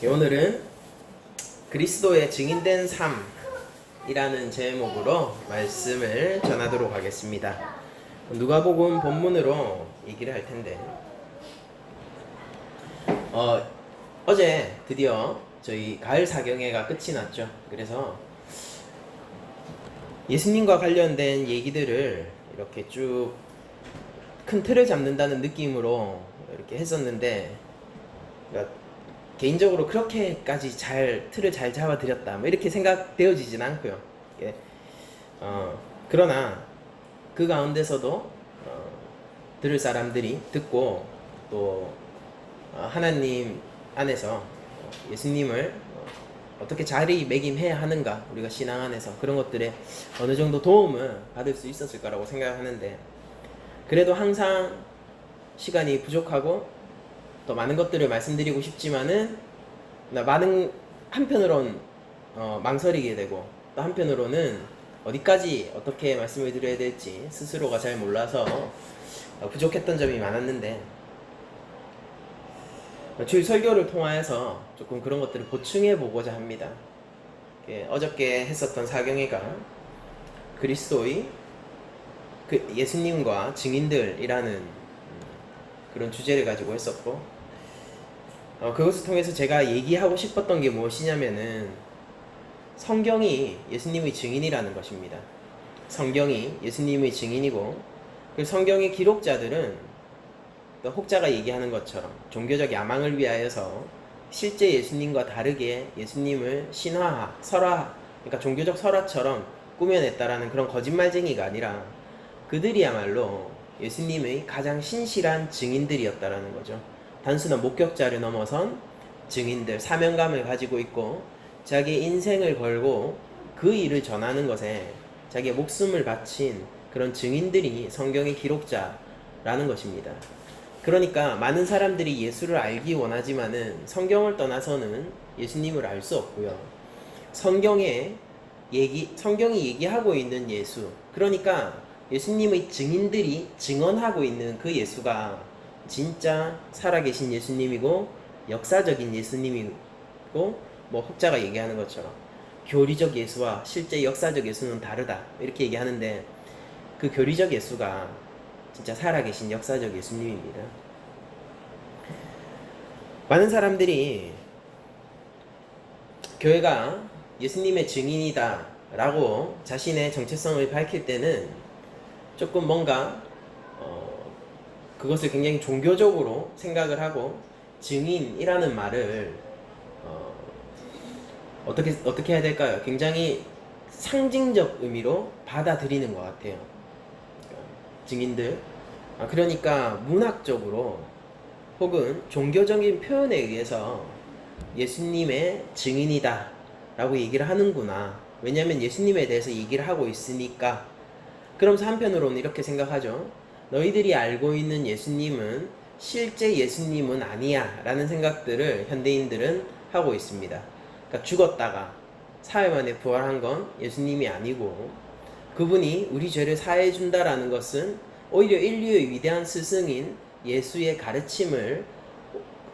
오늘은 그리스도의 증인된 삶이라는 제목으로 말씀을 전하도록 하겠습니다. 누가복음 본문으로 얘기를 할 텐데 어제 드디어 저희 가을 사경회가 끝이 났죠. 그래서 예수님과 관련된 얘기들을 이렇게 쭉 큰 틀을 잡는다는 느낌으로 이렇게 했었는데, 그러니까 개인적으로 그렇게까지 틀을 잘 잡아드렸다 뭐 이렇게 생각되어지진 않고요. 예. 그러나 그 가운데서도 들을 사람들이 듣고 또 하나님 안에서 예수님을 어떻게 자리매김해야 하는가, 우리가 신앙 안에서 그런 것들에 어느 정도 도움을 받을 수 있었을 거라고 생각하는데, 그래도 항상 시간이 부족하고 또 많은 것들을 말씀드리고 싶지만은 한편으론 망설이게 되고, 또 한편으로는 어디까지 어떻게 말씀을 드려야 될지 스스로가 잘 몰라서 부족했던 점이 많았는데, 주일 설교를 통하여서 조금 그런 것들을 보충해 보고자 합니다. 어저께 했었던 사경회가 그리스도의 예수님과 증인들이라는 그런 주제를 가지고 했었고, 그것을 통해서 제가 얘기하고 싶었던 게 무엇이냐면은 성경이 예수님의 증인이라는 것입니다. 성경이 예수님의 증인이고, 그 성경의 기록자들은 또 혹자가 얘기하는 것처럼 종교적 야망을 위하여서 실제 예수님과 다르게 예수님을 신화화, 설화, 그러니까 종교적 설화처럼 꾸며냈다라는 그런 거짓말쟁이가 아니라 그들이야말로 예수님의 가장 신실한 증인들이었다라는 거죠. 단순한 목격자를 넘어선 증인들, 사명감을 가지고 있고 자기의 인생을 걸고 그 일을 전하는 것에 자기의 목숨을 바친 그런 증인들이 성경의 기록자라는 것입니다. 그러니까 많은 사람들이 예수를 알기 원하지만은 성경을 떠나서는 예수님을 알 수 없고요. 성경이 얘기하고 있는 예수, 그러니까 예수님의 증인들이 증언하고 있는 그 예수가 진짜 살아계신 예수님이고 역사적인 예수님이고, 뭐 혹자가 얘기하는 것처럼 교리적 예수와 실제 역사적 예수는 다르다 이렇게 얘기하는데, 그 교리적 예수가 진짜 살아계신 역사적 예수님입니다. 많은 사람들이 교회가 예수님의 증인이다 라고 자신의 정체성을 밝힐 때는 조금 뭔가 그것을 굉장히 종교적으로 생각을 하고, 증인이라는 말을 어떻게 해야 될까요? 굉장히 상징적 의미로 받아들이는 것 같아요. 증인들. 그러니까 문학적으로 혹은 종교적인 표현에 의해서 예수님의 증인이다 라고 얘기를 하는구나. 왜냐하면 예수님에 대해서 얘기를 하고 있으니까. 그러면서 한편으로는 이렇게 생각하죠. 너희들이 알고 있는 예수님은 실제 예수님은 아니야 라는 생각들을 현대인들은 하고 있습니다. 그러니까 죽었다가 사흘 만에 부활한 건 예수님이 아니고, 그분이 우리 죄를 사해 준다라는 것은 오히려 인류의 위대한 스승인 예수의 가르침을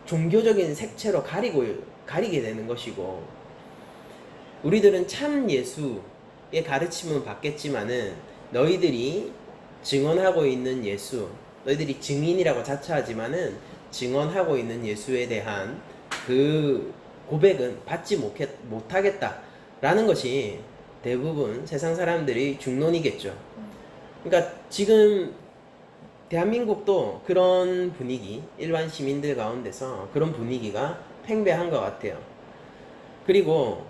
종교적인 색채로 가리게 되는 것이고, 우리들은 참 예수의 가르침은 받겠지만은 너희들이 증언하고 있는 예수, 너희들이 증인이라고 자처하지만은 증언하고 있는 예수에 대한 그 고백은 받지 못하겠다라는 것이 대부분 세상 사람들의 중론이겠죠. 그러니까 지금 대한민국도 그런 분위기, 일반 시민들 가운데서 그런 분위기가 팽배한 것 같아요. 그리고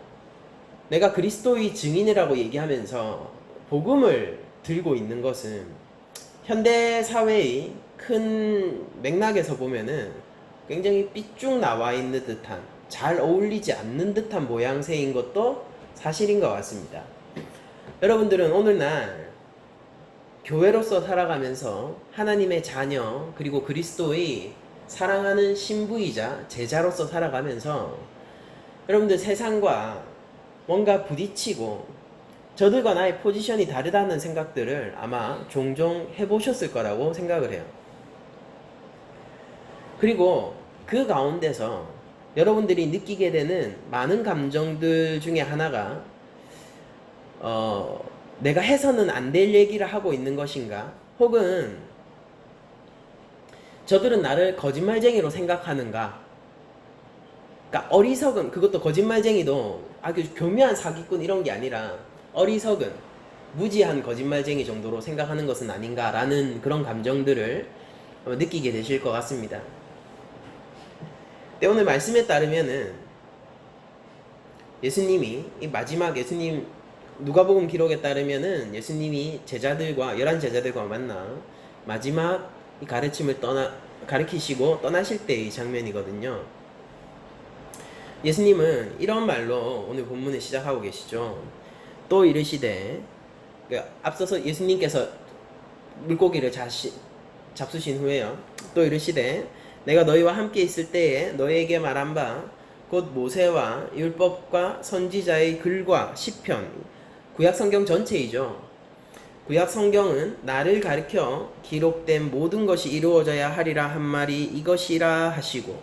내가 그리스도의 증인이라고 얘기하면서 복음을 들고 있는 것은 현대 사회의 큰 맥락에서 보면은 굉장히 삐쭉 나와 있는 듯한, 잘 어울리지 않는 듯한 모양새인 것도 사실인 것 같습니다. 여러분들은 오늘날 교회로서 살아가면서 하나님의 자녀, 그리고 그리스도의 사랑하는 신부이자 제자로서 살아가면서 여러분들 세상과 뭔가 부딪히고 저들과 나의 포지션이 다르다는 생각들을 아마 종종 해보셨을 거라고 생각을 해요. 그리고 그 가운데서 여러분들이 느끼게 되는 많은 감정들 중에 하나가 내가 해서는 안 될 얘기를 하고 있는 것인가, 혹은 저들은 나를 거짓말쟁이로 생각하는가. 그러니까 어리석은, 그것도 거짓말쟁이도 아주 교묘한 사기꾼 이런 게 아니라 어리석은 무지한 거짓말쟁이 정도로 생각하는 것은 아닌가라는 그런 감정들을 느끼게 되실 것 같습니다. 근데 오늘 말씀에 따르면은 예수님이, 이 마지막 예수님 누가복음 기록에 따르면은 예수님이 제자들과 11제자들과 만나 마지막 이 가르침을 가르치시고 떠나실 때의 장면이거든요. 예수님은 이런 말로 오늘 본문을 시작하고 계시죠. 또 이르시되, 앞서서 예수님께서 물고기를 잡수신 후에요, 또 이르시되 내가 너희와 함께 있을 때에 너희에게 말한 바 곧 모세와 율법과 선지자의 글과 시편, 구약 성경 전체이죠. 구약 성경은 나를 가리켜 기록된 모든 것이 이루어져야 하리라 한 말이 이것이라 하시고,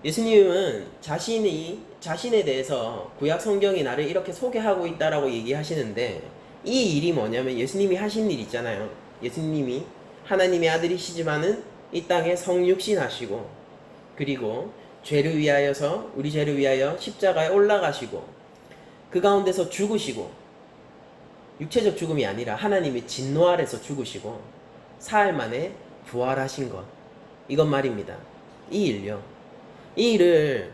예수님은 자신에 대해서 구약 성경이 나를 이렇게 소개하고 있다라고 얘기하시는데, 이 일이 뭐냐면 예수님이 하신 일 있잖아요. 예수님이 하나님의 아들이시지만은 이 땅에 성육신 하시고, 그리고 우리 죄를 위하여 십자가에 올라가시고, 그 가운데서 죽으시고, 육체적 죽음이 아니라 하나님의 진노 아래서 죽으시고 사흘 만에 부활하신 것, 이것 말입니다. 이 일요. 이 일을,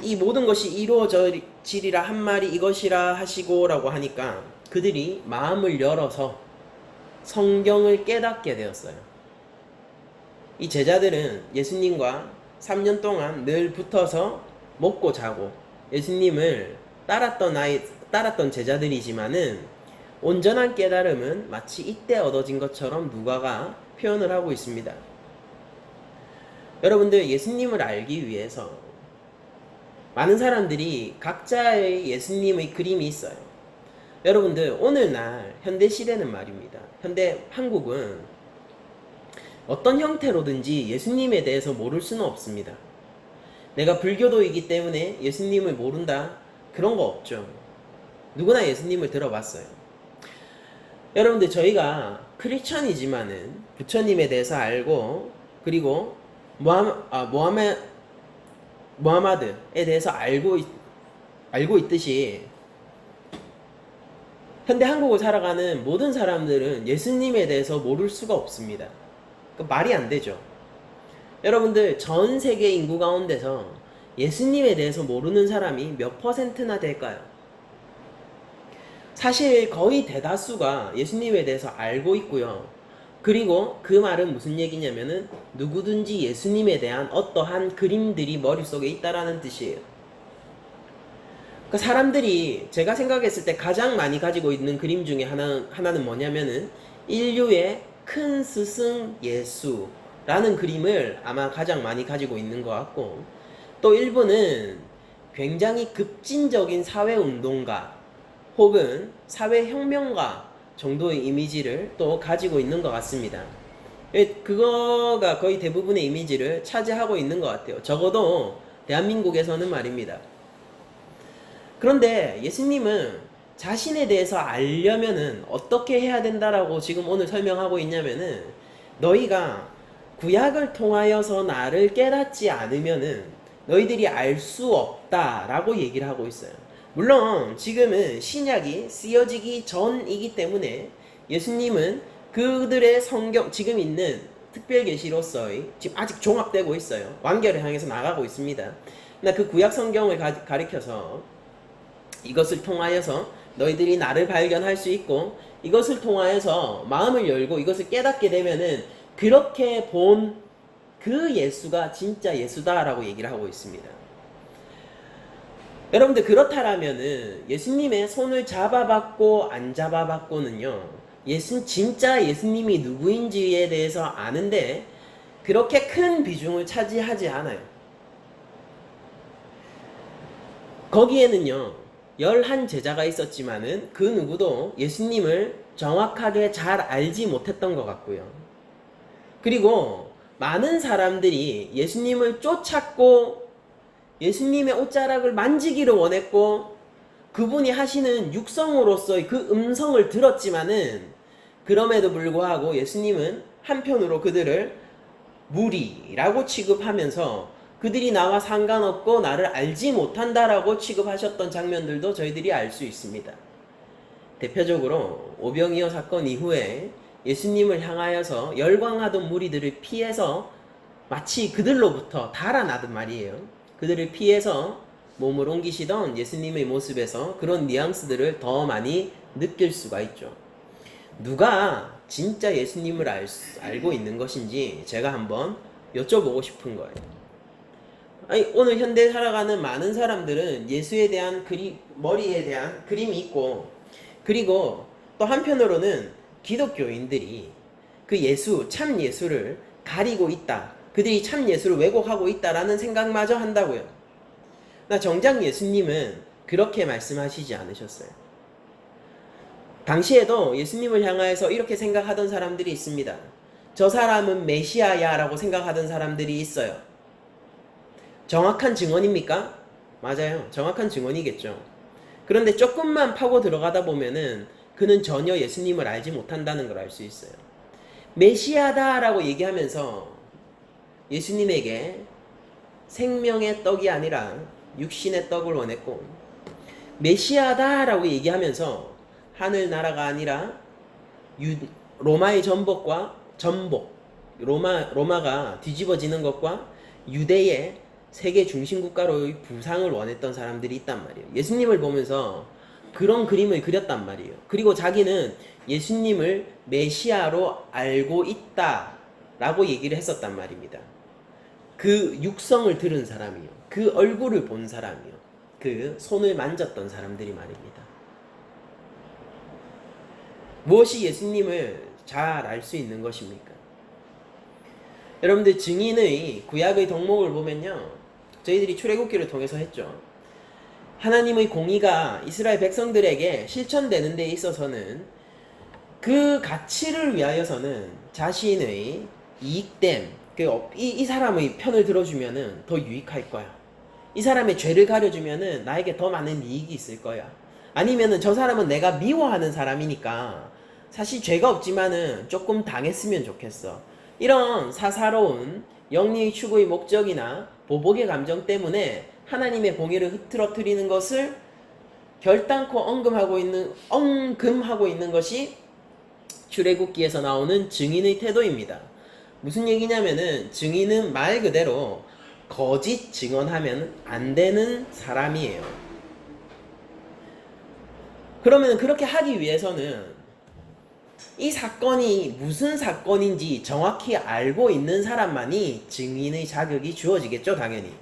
이 모든 것이 이루어지리라 한 말이 이것이라 하시고 라고 하니까 그들이 마음을 열어서 성경을 깨닫게 되었어요. 이 제자들은 예수님과 3년 동안 늘 붙어서 먹고 자고 예수님을 따랐던 제자들이지만은 온전한 깨달음은 마치 이때 얻어진 것처럼 누가가 표현을 하고 있습니다. 여러분들, 예수님을 알기 위해서 많은 사람들이 각자의 예수님의 그림이 있어요. 여러분들, 오늘날 현대 시대는 말입니다. 현대 한국은 어떤 형태로든지 예수님에 대해서 모를 수는 없습니다. 내가 불교도이기 때문에 예수님을 모른다, 그런 거 없죠. 누구나 예수님을 들어봤어요. 여러분들, 저희가 크리스천이지만은 부처님에 대해서 알고, 그리고 모하마드에 대해서 알고 있듯이 현대 한국을 살아가는 모든 사람들은 예수님에 대해서 모를 수가 없습니다. 말이 안 되죠. 여러분들, 전 세계 인구 가운데서 예수님에 대해서 모르는 사람이 몇 %나 될까요? 사실 거의 대다수가 예수님에 대해서 알고 있고요. 그리고 그 말은 무슨 얘기냐면은 누구든지 예수님에 대한 어떠한 그림들이 머릿속에 있다라는 뜻이에요. 그러니까 사람들이, 제가 생각했을 때 가장 많이 가지고 있는 그림 중에 하나는 뭐냐면은 인류의 큰 스승 예수라는 그림을 아마 가장 많이 가지고 있는 것 같고, 또 일부는 굉장히 급진적인 사회운동가 혹은 사회혁명가 정도의 이미지를 또 가지고 있는 것 같습니다. 그거가 거의 대부분의 이미지를 차지하고 있는 것 같아요. 적어도 대한민국에서는 말입니다. 그런데 예수님은 자신에 대해서 알려면은 어떻게 해야 된다라고 지금 오늘 설명하고 있냐면은, 너희가 구약을 통하여서 나를 깨닫지 않으면은 너희들이 알 수 없다라고 얘기를 하고 있어요. 물론 지금은 신약이 쓰여지기 전이기 때문에 예수님은 그들의 성경, 지금 있는 특별계시로서의, 지금 아직 종합되고 있어요. 완결을 향해서 나가고 있습니다. 그러나 그 구약 성경을 가리켜서 이것을 통하여서 너희들이 나를 발견할 수 있고, 이것을 통하여서 마음을 열고 이것을 깨닫게 되면은 그렇게 본 그 예수가 진짜 예수다라고 얘기를 하고 있습니다. 여러분들, 그렇다라면은 예수님의 손을 잡아받고 안 잡아받고는요, 진짜 예수님이 누구인지에 대해서 아는데 그렇게 큰 비중을 차지하지 않아요. 거기에는요 11제자가 있었지만은 그 누구도 예수님을 정확하게 잘 알지 못했던 것 같고요. 그리고 많은 사람들이 예수님을 쫓았고 예수님의 옷자락을 만지기를 원했고 그분이 하시는 육성으로서의 그 음성을 들었지만은 그럼에도 불구하고 예수님은 한편으로 그들을 무리라고 취급하면서 그들이 나와 상관없고 나를 알지 못한다라고 취급하셨던 장면들도 저희들이 알 수 있습니다. 대표적으로 오병이어 사건 이후에 예수님을 향하여서 열광하던 무리들을 피해서 마치 그들로부터 달아나듯 말이에요. 그들을 피해서 몸을 옮기시던 예수님의 모습에서 그런 뉘앙스들을 더 많이 느낄 수가 있죠. 누가 진짜 예수님을 알고 있는 것인지 제가 한번 여쭤보고 싶은 거예요. 아니, 오늘 현대 살아가는 많은 사람들은 예수에 대한 머리에 대한 그림이 있고 그리고 또 한편으로는 기독교인들이 그 참 예수를 가리고 있다. 그들이 참 예수를 왜곡하고 있다라는 생각마저 한다고요. 나 정작 예수님은 그렇게 말씀하시지 않으셨어요. 당시에도 예수님을 향하여서 이렇게 생각하던 사람들이 있습니다. 저 사람은 메시아야 라고 생각하던 사람들이 있어요. 정확한 증언입니까? 맞아요. 정확한 증언이겠죠. 그런데 조금만 파고 들어가다 보면은 그는 전혀 예수님을 알지 못한다는 걸 알 수 있어요. 메시아다 라고 얘기하면서 예수님에게 생명의 떡이 아니라 육신의 떡을 원했고 메시아다 라고 얘기하면서 하늘나라가 아니라 로마의 로마가 뒤집어지는 것과 유대의 세계 중심국가로의 부상을 원했던 사람들이 있단 말이에요. 예수님을 보면서 그런 그림을 그렸단 말이에요. 그리고 자기는 예수님을 메시아로 알고 있다라고 얘기를 했었단 말입니다. 그 육성을 들은 사람이요. 그 얼굴을 본 사람이요. 그 손을 만졌던 사람들이 말입니다. 무엇이 예수님을 잘 알 수 있는 것입니까? 여러분들 증인의 구약의 덕목을 보면요. 저희들이 출애굽기를 통해서 했죠. 하나님의 공의가 이스라엘 백성들에게 실천되는 데 있어서는 그 가치를 위하여서는 자신의 이익됨, 이 사람의 편을 들어주면은 더 유익할 거야. 이 사람의 죄를 가려주면은 나에게 더 많은 이익이 있을 거야. 아니면은 저 사람은 내가 미워하는 사람이니까 사실 죄가 없지만은 조금 당했으면 좋겠어. 이런 사사로운 영리의 추구의 목적이나 보복의 감정 때문에 하나님의 공의를 흐트러뜨리는 것을 결단코 언금하고 있는 것이 출애굽기에서 나오는 증인의 태도입니다. 무슨 얘기냐면은 증인은 말 그대로 거짓 증언하면 안 되는 사람이에요. 그러면 그렇게 하기 위해서는 이 사건이 무슨 사건인지 정확히 알고 있는 사람만이 증인의 자격이 주어지겠죠, 당연히.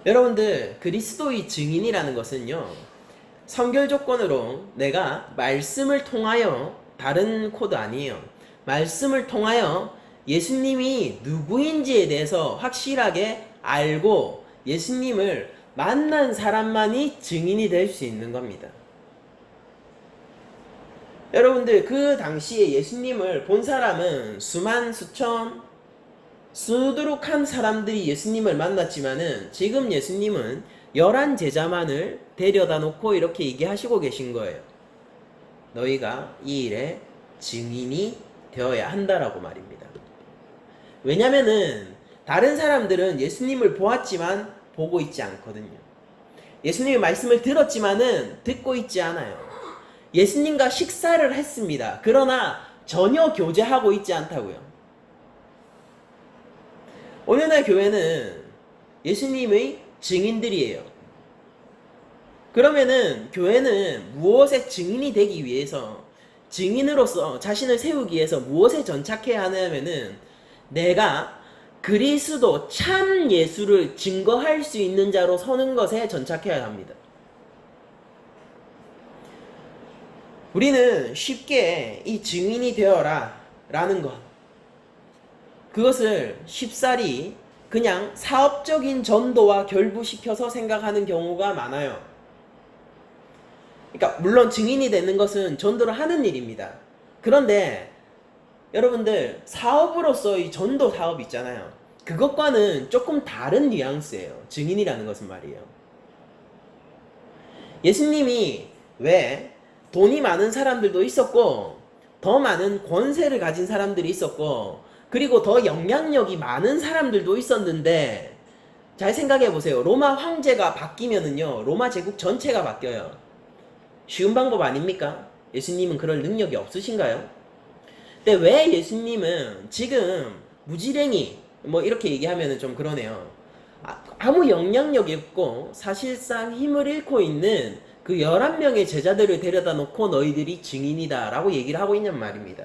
여러분들, 그리스도의 증인이라는 것은요, 선결 조건으로 내가 말씀을 통하여, 다른 코드 아니에요. 말씀을 통하여 예수님이 누구인지에 대해서 확실하게 알고 예수님을 만난 사람만이 증인이 될 수 있는 겁니다. 여러분들, 그 당시에 예수님을 본 사람은 수만 수천 수두룩한 사람들이 예수님을 만났지만은 지금 예수님은 11 제자만을 데려다 놓고 이렇게 얘기하시고 계신 거예요. 너희가 이 일에 증인이 되어야 한다라고 말입니다. 왜냐면은 다른 사람들은 예수님을 보았지만 보고 있지 않거든요. 예수님의 말씀을 들었지만은 듣고 있지 않아요. 예수님과 식사를 했습니다. 그러나 전혀 교제하고 있지 않다고요. 오늘날 교회는 예수님의 증인들이에요. 그러면은 교회는 무엇의 증인이 되기 위해서, 증인으로서 자신을 세우기 위해서 무엇에 전착해야 하냐면은 내가 그리스도 참 예수를 증거할 수 있는 자로 서는 것에 전착해야 합니다. 우리는 쉽게 이 증인이 되어라 라는 것, 그것을 쉽사리 그냥 사업적인 전도와 결부시켜서 생각하는 경우가 많아요. 그러니까 물론 증인이 되는 것은 전도를 하는 일입니다. 그런데 여러분들 사업으로서의 전도 사업 있잖아요. 그것과는 조금 다른 뉘앙스예요. 증인이라는 것은 말이에요. 예수님이 왜 돈이 많은 사람들도 있었고 더 많은 권세를 가진 사람들이 있었고 그리고 더 영향력이 많은 사람들도 있었는데 잘 생각해 보세요. 로마 황제가 바뀌면은요 로마 제국 전체가 바뀌어요. 쉬운 방법 아닙니까? 예수님은 그럴 능력이 없으신가요? 근데 왜 예수님은 지금 무지랭이 뭐 이렇게 얘기하면은 좀 그러네요. 아무 영향력이 없고 사실상 힘을 잃고 있는 그 11명의 제자들을 데려다 놓고 너희들이 증인이다 라고 얘기를 하고 있는 말입니다.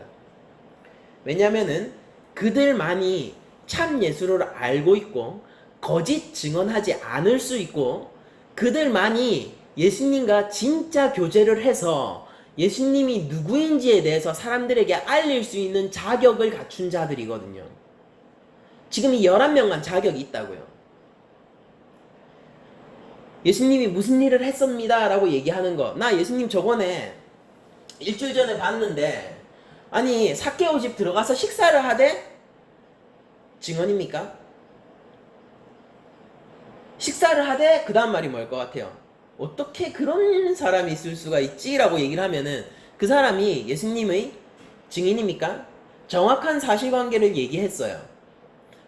왜냐면은 그들만이 참 예수를 알고 있고 거짓 증언하지 않을 수 있고 그들만이 예수님과 진짜 교제를 해서 예수님이 누구인지에 대해서 사람들에게 알릴 수 있는 자격을 갖춘 자들이거든요. 지금 이 11명만 자격이 있다고요. 예수님이 무슨 일을 했습니다 라고 얘기하는 거. 나 예수님 저번에 일주일 전에 봤는데 아니 삭개오 집 들어가서 식사를 하되 증언입니까? 식사를 하되 그 다음 말이 뭘 것 같아요? 어떻게 그런 사람이 있을 수가 있지? 라고 얘기를 하면은 그 사람이 예수님의 증인입니까? 정확한 사실관계를 얘기했어요.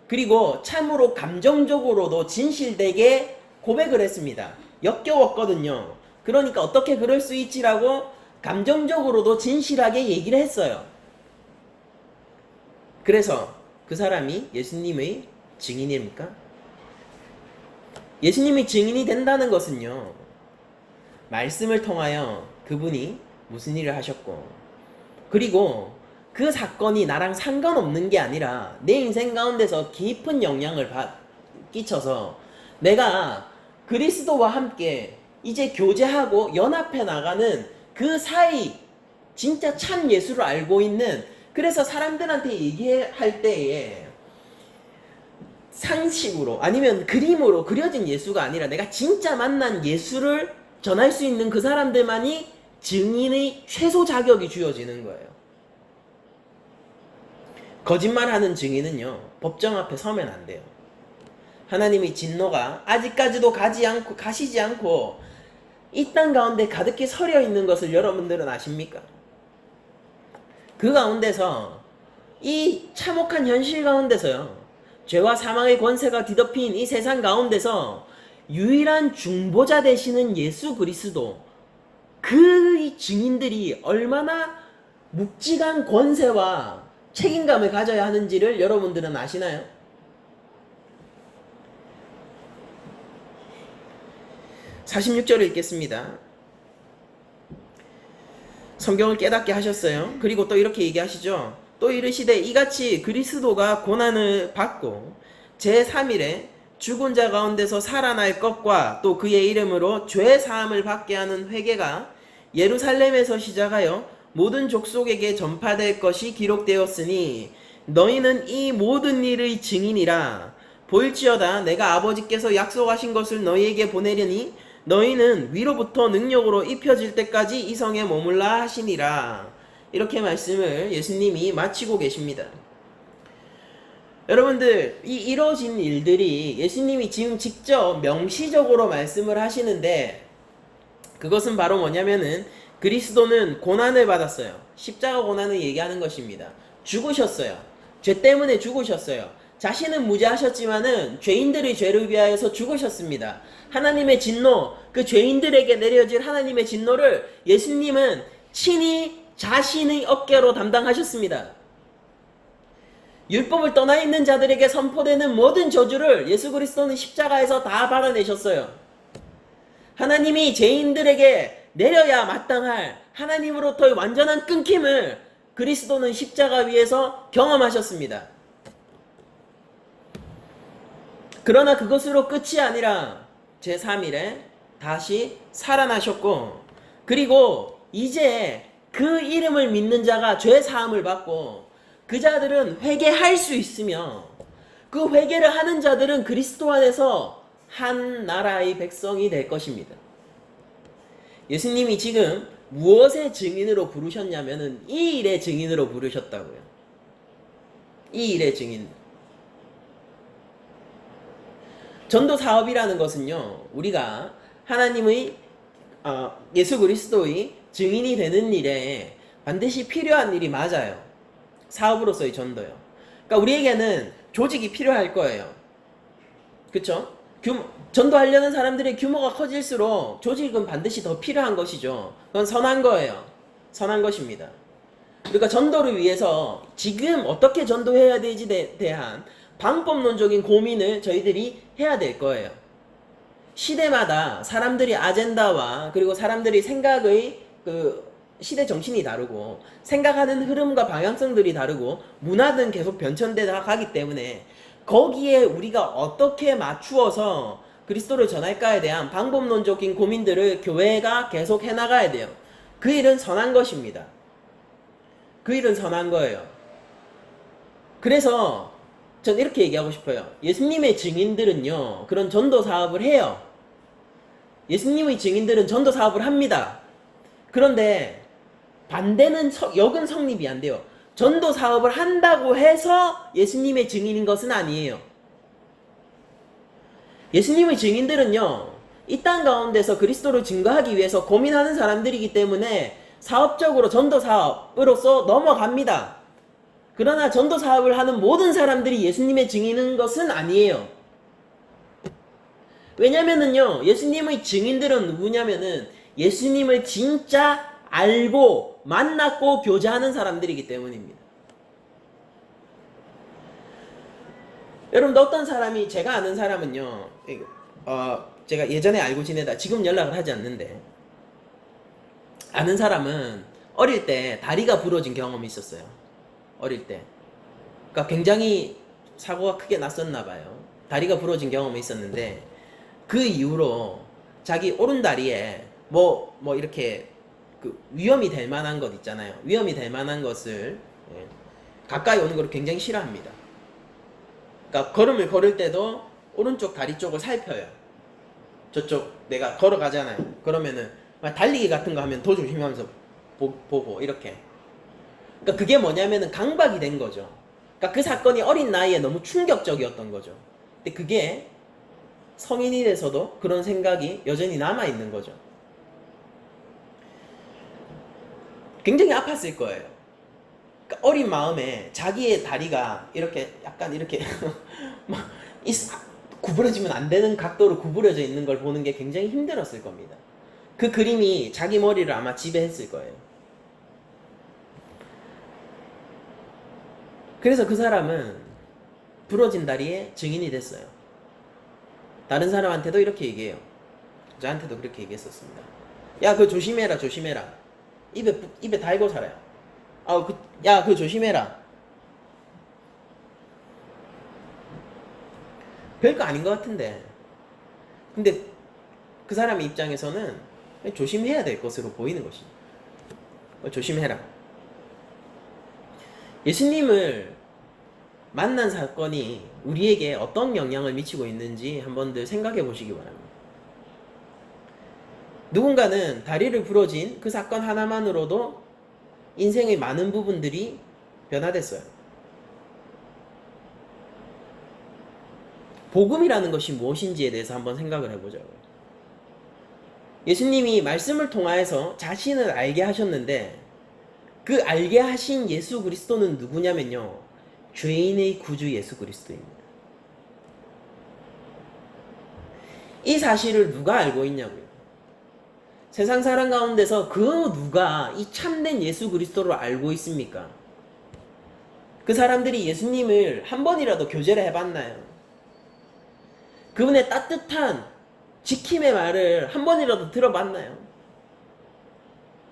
그리고 참으로 감정적으로도 진실되게 고백을 했습니다. 역겨웠거든요. 그러니까 어떻게 그럴 수 있지라고 감정적으로도 진실하게 얘기를 했어요. 그래서 그 사람이 예수님의 증인입니까? 예수님이 증인이 된다는 것은요, 말씀을 통하여 그분이 무슨 일을 하셨고, 그리고 그 사건이 나랑 상관없는 게 아니라 내 인생 가운데서 깊은 영향을 끼쳐서 내가 그리스도와 함께 이제 교제하고 연합해 나가는 그 사이 진짜 참 예수를 알고 있는, 그래서 사람들한테 얘기할 때에 상식으로 아니면 그림으로 그려진 예수가 아니라 내가 진짜 만난 예수를 전할 수 있는 그 사람들만이 증인의 최소 자격이 주어지는 거예요. 거짓말하는 증인은요, 법정 앞에 서면 안 돼요. 하나님의 진노가 아직까지도 가시지 않고 이 땅 가운데 가득히 서려 있는 것을 여러분들은 아십니까? 그 가운데서 이 참혹한 현실 가운데서요, 죄와 사망의 권세가 뒤덮인 이 세상 가운데서 유일한 중보자 되시는 예수 그리스도, 그 증인들이 얼마나 묵직한 권세와 책임감을 가져야 하는지를 여러분들은 아시나요? (46절을) 읽겠습니다. 성경을 깨닫게 하셨어요. 그리고 또 이렇게 얘기하시죠. 또 이르시되 이같이 그리스도가 고난을 받고 제3일에 죽은 자 가운데서 살아날 것과 또 그의 이름으로 죄 사함을 받게 하는 회개가 예루살렘에서 시작하여 모든 족속에게 전파될 것이 기록되었으니 너희는 이 모든 일의 증인이라. 볼지어다 내가 아버지께서 약속하신 것을 너희에게 보내려니 너희는 위로부터 능력으로 입혀질 때까지 이 성에 머물라 하시니라. 이렇게 말씀을 예수님이 마치고 계십니다. 여러분들, 이 이루어진 일들이 예수님이 지금 직접 명시적으로 말씀을 하시는데, 그것은 바로 뭐냐면은 그리스도는 고난을 받았어요. 십자가 고난을 얘기하는 것입니다. 죽으셨어요. 죄 때문에 죽으셨어요. 자신은 무죄하셨지만은 죄인들의 죄를 위하여서 죽으셨습니다. 하나님의 진노, 그 죄인들에게 내려질 하나님의 진노를 예수님은 친히 자신의 어깨로 담당하셨습니다. 율법을 떠나 있는 자들에게 선포되는 모든 저주를 예수 그리스도는 십자가에서 다 받아내셨어요. 하나님이 죄인들에게 내려야 마땅할 하나님으로부터의 완전한 끊김을 그리스도는 십자가 위에서 경험하셨습니다. 그러나 그것으로 끝이 아니라 제3일에 다시 살아나셨고, 그리고 이제 그 이름을 믿는 자가 죄 사함을 받고 그 자들은 회개할 수 있으며, 그 회개를 하는 자들은 그리스도 안에서 한 나라의 백성이 될 것입니다. 예수님이 지금 무엇의 증인으로 부르셨냐면은 이 일의 증인으로 부르셨다고요. 이 일의 증인. 전도 사업이라는 것은요, 우리가 하나님의 예수 그리스도의 증인이 되는 일에 반드시 필요한 일이 맞아요. 사업으로서의 전도요. 그러니까 우리에게는 조직이 필요할 거예요. 그쵸? 전도하려는 사람들의 규모가 커질수록 조직은 반드시 더 필요한 것이죠. 그건 선한 거예요. 선한 것입니다. 그러니까 전도를 위해서 지금 어떻게 전도해야 되지에 대한 방법론적인 고민을 저희들이 해야 될 거예요. 시대마다 사람들이 아젠다와 그리고 사람들이 생각의 시대 정신이 다르고 생각하는 흐름과 방향성들이 다르고 문화는 계속 변천돼 가기 때문에 거기에 우리가 어떻게 맞추어서 그리스도를 전할까에 대한 방법론적인 고민들을 교회가 계속 해나가야 돼요. 그 일은 선한 것입니다. 그 일은 선한 거예요. 그래서 전 이렇게 얘기하고 싶어요. 예수님의 증인들은요, 그런 전도 사업을 해요. 예수님의 증인들은 전도 사업을 합니다. 그런데 반대는 역은 성립이 안 돼요. 전도 사업을 한다고 해서 예수님의 증인인 것은 아니에요. 예수님의 증인들은요, 이 땅 가운데서 그리스도를 증거하기 위해서 고민하는 사람들이기 때문에 사업적으로 전도 사업으로서 넘어갑니다. 그러나 전도 사업을 하는 모든 사람들이 예수님의 증인인 것은 아니에요. 왜냐면은요, 예수님의 증인들은 누구냐면은 예수님을 진짜 알고 만났고 교제하는 사람들이기 때문입니다. 여러분, 어떤 사람이, 제가 아는 사람은요, 제가 예전에 알고 지내다 지금 연락을 하지 않는데, 아는 사람은 어릴 때 다리가 부러진 경험이 있었어요. 어릴 때. 그러니까 굉장히 사고가 크게 났었나 봐요. 다리가 부러진 경험이 있었는데, 그 이후로 자기 오른다리에 이렇게 위험이 될 만한 것 있잖아요. 위험이 될 만한 것을 가까이 오는 걸 굉장히 싫어합니다. 그러니까 걸음을 걸을 때도 오른쪽 다리 쪽을 살펴요. 저쪽 내가 걸어가잖아요. 그러면은 달리기 같은 거 하면 더 조심하면서 보고 이렇게. 그러니까 그게 뭐냐면은 강박이 된 거죠. 그러니까 그 사건이 어린 나이에 너무 충격적이었던 거죠. 근데 그게 성인이 돼서도 그런 생각이 여전히 남아 있는 거죠. 굉장히 아팠을 거예요. 그러니까 어린 마음에 자기의 다리가 이렇게 약간 이렇게 막 구부러지면 안 되는 각도로 구부러져 있는 걸 보는 게 굉장히 힘들었을 겁니다. 그 그림이 자기 머리를 아마 지배했을 거예요. 그래서 그 사람은 부러진 다리의 증인이 됐어요. 다른 사람한테도 이렇게 얘기해요. 저한테도 그렇게 얘기했었습니다. 야, 그거 조심해라, 조심해라. 입에 달고 살아요. 야, 그거 조심해라. 별거 아닌 것 같은데. 근데 그 사람의 입장에서는 조심해야 될 것으로 보이는 것이죠. 조심해라. 예수님을 만난 사건이 우리에게 어떤 영향을 미치고 있는지 한번들 생각해 보시기 바랍니다. 누군가는 다리를 부러진 그 사건 하나만으로도 인생의 많은 부분들이 변화됐어요. 복음이라는 것이 무엇인지에 대해서 한번 생각을 해보자고요. 예수님이 말씀을 통하여서 자신을 알게 하셨는데 그 알게 하신 예수 그리스도는 누구냐면요, 죄인의 구주 예수 그리스도입니다. 이 사실을 누가 알고 있냐고요. 세상 사람 가운데서 그 누가 이 참된 예수 그리스도를 알고 있습니까? 그 사람들이 예수님을 한 번이라도 교제를 해봤나요? 그분의 따뜻한 지킴의 말을 한 번이라도 들어봤나요?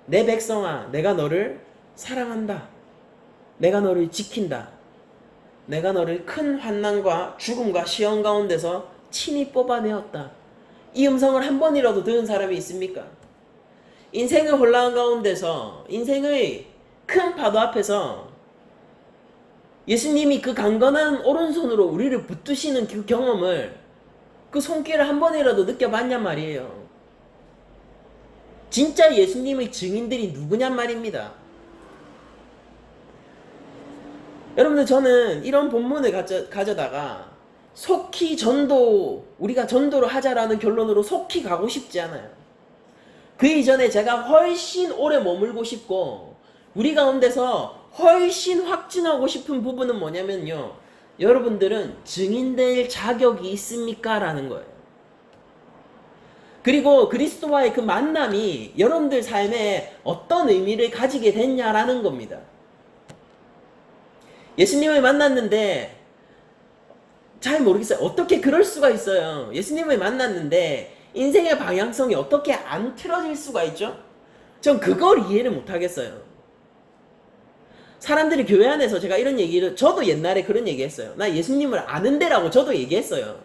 내 백성아, 내가 너를 사랑한다. 내가 너를 지킨다. 내가 너를 큰 환난과 죽음과 시험 가운데서 친히 뽑아내었다. 이 음성을 한 번이라도 들은 사람이 있습니까? 인생의 혼란 가운데서, 인생의 큰 파도 앞에서 예수님이 그 강건한 오른손으로 우리를 붙드시는 그 경험을, 그 손길을 한 번이라도 느껴봤냔 말이에요. 진짜 예수님의 증인들이 누구냔 말입니다. 여러분들, 저는 이런 본문을 가져다가 속히 우리가 전도를 하자라는 결론으로 속히 가고 싶지 않아요. 그 이전에 제가 훨씬 오래 머물고 싶고 우리 가운데서 훨씬 확증하고 싶은 부분은 뭐냐면요, 여러분들은 증인될 자격이 있습니까? 라는 거예요. 그리고 그리스도와의 그 만남이 여러분들 삶에 어떤 의미를 가지게 됐냐라는 겁니다. 예수님을 만났는데 잘 모르겠어요. 어떻게 그럴 수가 있어요. 예수님을 만났는데 인생의 방향성이 어떻게 안 틀어질 수가 있죠? 전 그걸 이해를 못 하겠어요. 사람들이 교회 안에서 제가 이런 얘기를, 저도 옛날에 그런 얘기 했어요. 나 예수님을 아는데라고 저도 얘기했어요.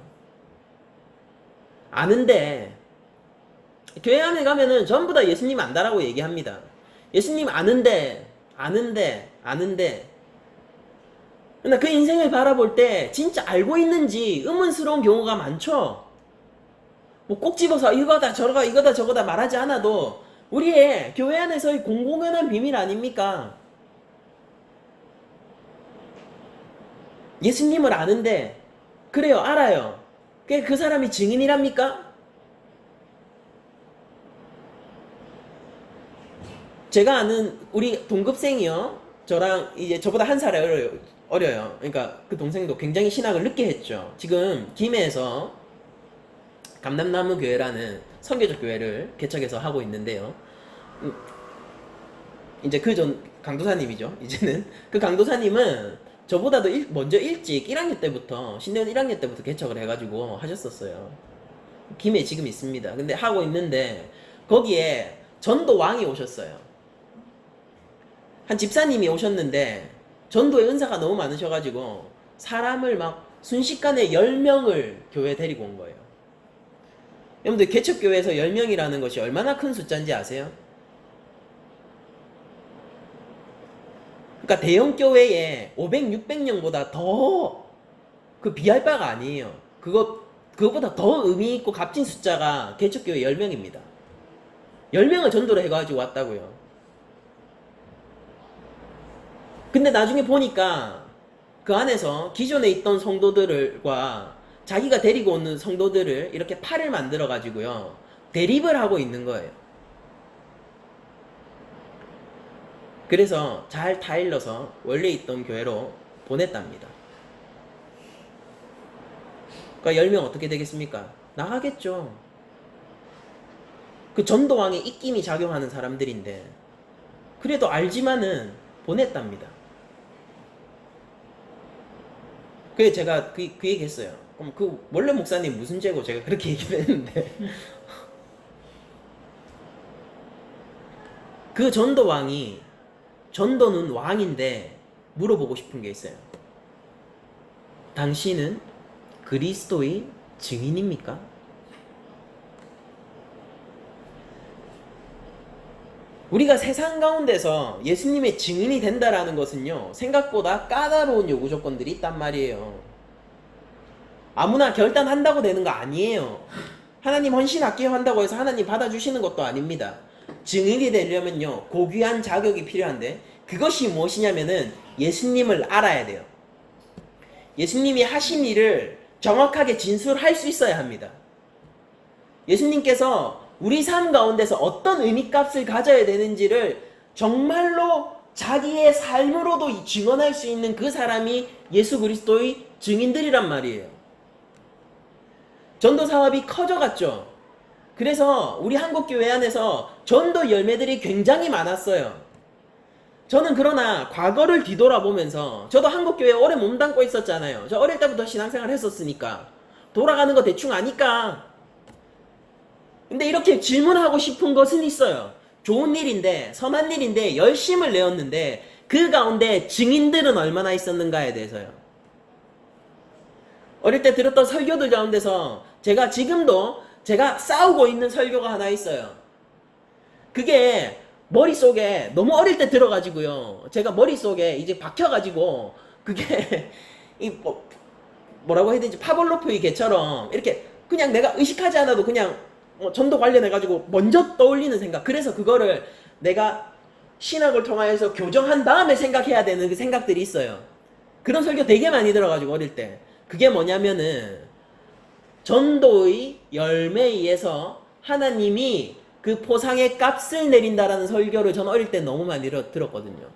아는데 교회 안에 가면은 전부 다 예수님 안다라고 얘기합니다. 예수님 아는데. 그러나 그 인생을 바라볼 때 진짜 알고 있는지 의문스러운 경우가 많죠. 뭐 꼭 집어서 이거다 저거다 말하지 않아도 우리의 교회 안에서의 공공연한 비밀 아닙니까? 예수님을 아는데, 그래요, 알아요. 그 사람이 증인이랍니까? 제가 아는 우리 동급생이요, 저랑 이제 저보다 한 살 어려요. 그러니까 그 동생도 굉장히 신학을 늦게 했죠. 지금 김해에서 감람나무 교회라는 선교적 교회를 개척해서 하고 있는데요. 이제 그 전 강도사님이죠. 이제는 그 강도사님은 저보다도 먼저 일찍 1학년 때부터, 신대원 1학년 때부터 개척을 해가지고 하셨었어요. 김해 지금 있습니다. 근데 하고 있는데 거기에 전도왕이 오셨어요. 한 집사님이 오셨는데 전도의 은사가 너무 많으셔가지고 사람을 막 순식간에 10명을 교회에 데리고 온 거예요. 여러분들, 개척교회에서 10명이라는 것이 얼마나 큰 숫자인지 아세요? 그러니까 대형 교회에 500, 600명보다 더 그 비할 바가 아니에요. 그거보다 더 의미 있고 값진 숫자가 개척교회 10명입니다. 10명을 전도를 해가지고 왔다고요. 근데 나중에 보니까 그 안에서 기존에 있던 성도들과 자기가 데리고 오는 성도들을 이렇게 팔을 만들어 가지고요, 대립을 하고 있는 거예요. 그래서 잘 타일러서 원래 있던 교회로 보냈답니다. 그러니까 10명 어떻게 되겠습니까? 나가겠죠. 그 전도왕의 입김이 작용하는 사람들인데 그래도 알지만은 보냈답니다. 그래 제가 그 얘기 했어요. 그럼 그 원래 목사님 무슨 죄고, 제가 그렇게 얘기를 했는데 그 전도왕이, 전도는 왕인데 물어보고 싶은 게 있어요. 당신은 그리스도의 증인입니까? 우리가 세상 가운데서 예수님의 증인이 된다라는 것은요, 생각보다 까다로운 요구 조건들이 있단 말이에요. 아무나 결단한다고 되는 거 아니에요. 하나님 헌신 아끼어 한다고 해서 하나님 받아주시는 것도 아닙니다. 증인이 되려면요, 고귀한 자격이 필요한데, 그것이 무엇이냐면은 예수님을 알아야 돼요. 예수님이 하신 일을 정확하게 진술할 수 있어야 합니다. 예수님께서 우리 삶 가운데서 어떤 의미값을 가져야 되는지를 정말로 자기의 삶으로도 증언할 수 있는 그 사람이 예수 그리스도의 증인들이란 말이에요. 전도 사업이 커져갔죠. 그래서 우리 한국교회 안에서 전도 열매들이 굉장히 많았어요. 저는 그러나 과거를 뒤돌아보면서, 저도 한국교회에 오래 몸담고 있었잖아요. 저 어릴 때부터 신앙생활 했었으니까 돌아가는 거 대충 아니까. 근데 이렇게 질문하고 싶은 것은 있어요. 좋은 일인데, 선한 일인데 열심을 내었는데 그 가운데 증인들은 얼마나 있었는가에 대해서요. 어릴 때 들었던 설교들 가운데서 지금도 제가 싸우고 있는 설교가 하나 있어요. 그게 머릿속에 너무 어릴 때 들어가지고요, 제가 머릿속에 이제 박혀가지고, 그게 뭐라고 해야 되지, 파볼로프의 개처럼 이렇게 그냥 내가 의식하지 않아도 그냥 전도 관련해가지고 먼저 떠올리는 생각. 그래서 그거를 내가 신학을 통해서 교정한 다음에 생각해야 되는 그 생각들이 있어요. 그런 설교 되게 많이 들어가지고 어릴 때. 그게 뭐냐면은 전도의 열매에 의해서 하나님이 그 포상의 값을 내린다라는 설교를 저는 어릴 때 너무 많이 들었거든요.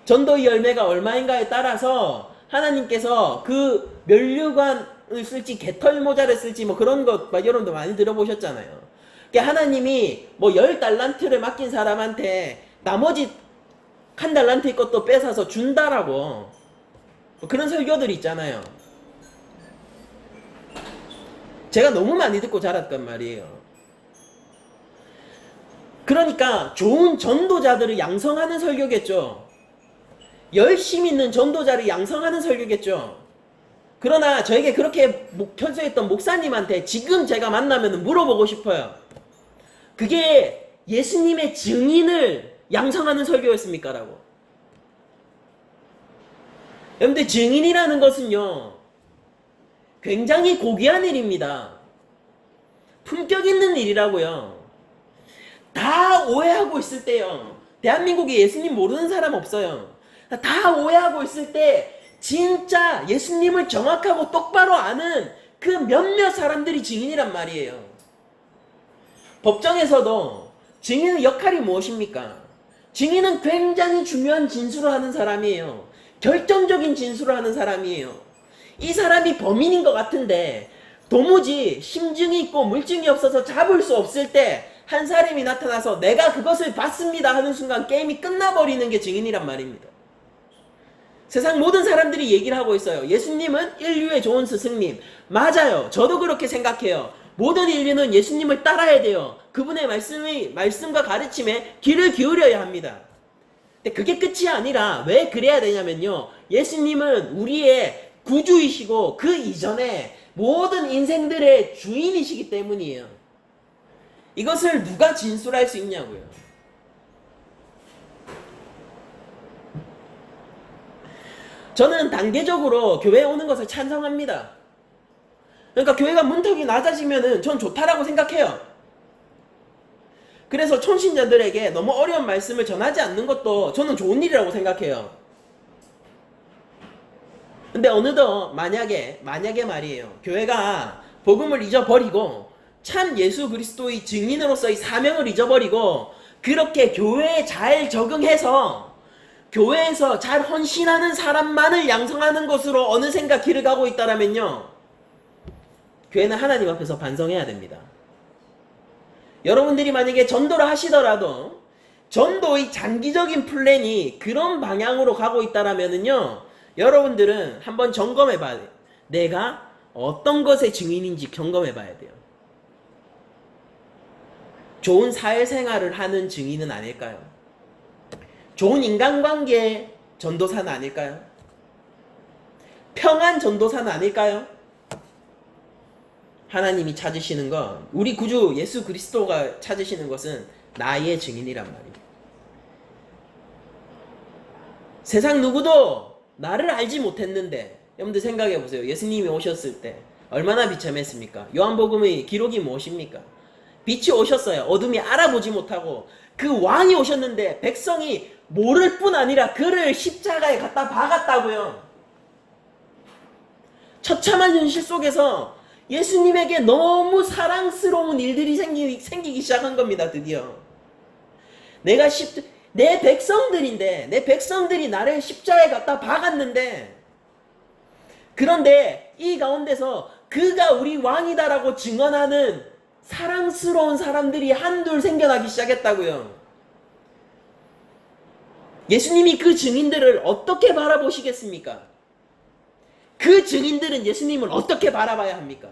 전도의 열매가 얼마인가에 따라서 하나님께서 그 면류관을 쓸지 개털 모자를 쓸지 뭐 그런 것 여러분도 많이 들어보셨잖아요. 그러니까 하나님이 뭐 10달란트를 맡긴 사람한테 나머지 1달란트의 것도 뺏어서 준다라고 뭐 그런 설교들 있잖아요. 제가 너무 많이 듣고 자랐단 말이에요. 그러니까 좋은 전도자들을 양성하는 설교겠죠. 열심히 있는 전도자를 양성하는 설교겠죠. 그러나 저에게 그렇게 편수했던 목사님한테 지금 제가 만나면 물어보고 싶어요. 그게 예수님의 증인을 양성하는 설교였습니까? 라고. 여러분들 증인이라는 것은요 굉장히 고귀한 일입니다. 품격 있는 일이라고요. 다 오해하고 있을 때요. 대한민국에 예수님 모르는 사람 없어요. 다 오해하고 있을 때 진짜 예수님을 정확하고 똑바로 아는 그 몇몇 사람들이 증인이란 말이에요. 법정에서도 증인의 역할이 무엇입니까? 증인은 굉장히 중요한 진술을 하는 사람이에요. 결정적인 진술을 하는 사람이에요. 이 사람이 범인인 것 같은데 도무지 심증이 있고 물증이 없어서 잡을 수 없을 때 한 사람이 나타나서 내가 그것을 봤습니다 하는 순간 게임이 끝나버리는 게 증인이란 말입니다. 세상 모든 사람들이 얘기를 하고 있어요. 예수님은 인류의 좋은 스승님. 맞아요. 저도 그렇게 생각해요. 모든 인류는 예수님을 따라야 돼요. 그분의 말씀과 가르침에 귀를 기울여야 합니다. 근데 그게 끝이 아니라 왜 그래야 되냐면요. 예수님은 우리의 구주이시고 그 이전에 모든 인생들의 주인이시기 때문이에요. 이것을 누가 진술할 수 있냐고요. 저는 단계적으로 교회에 오는 것을 찬성합니다. 그러니까 교회가 문턱이 낮아지면은 전 좋다라고 생각해요. 그래서 촌신자들에게 너무 어려운 말씀을 전하지 않는 것도 저는 좋은 일이라고 생각해요. 근데 어느덧 만약에 말이에요. 교회가 복음을 잊어버리고 참 예수 그리스도의 증인으로서의 사명을 잊어버리고 그렇게 교회에 잘 적응해서 교회에서 잘 헌신하는 사람만을 양성하는 것으로 어느샌가 길을 가고 있다라면요. 교회는 하나님 앞에서 반성해야 됩니다. 여러분들이 만약에 전도를 하시더라도 전도의 장기적인 플랜이 그런 방향으로 가고 있다라면요. 여러분들은 한번 점검해 봐야 돼요. 내가 어떤 것의 증인인지 점검해 봐야 돼요. 좋은 사회생활을 하는 증인은 아닐까요? 좋은 인간관계 전도사는 아닐까요? 평안 전도사는 아닐까요? 하나님이 찾으시는 건, 우리 구주 예수 그리스도가 찾으시는 것은 나의 증인이란 말입니다. 세상 누구도 나를 알지 못했는데, 여러분들 생각해 보세요. 예수님이 오셨을 때 얼마나 비참했습니까? 요한복음의 기록이 무엇입니까? 빛이 오셨어요. 어둠이 알아보지 못하고 그 왕이 오셨는데 백성이 모를 뿐 아니라 그를 십자가에 갖다 박았다고요. 처참한 현실 속에서 예수님에게 너무 사랑스러운 일들이 생기기 시작한 겁니다. 드디어 내 백성들인데, 내 백성들이 나를 십자가에 갖다 박았는데, 그런데 이 가운데서 그가 우리 왕이다라고 증언하는 사랑스러운 사람들이 한둘 생겨나기 시작했다고요. 예수님이 그 증인들을 어떻게 바라보시겠습니까? 그 증인들은 예수님을 어떻게 바라봐야 합니까?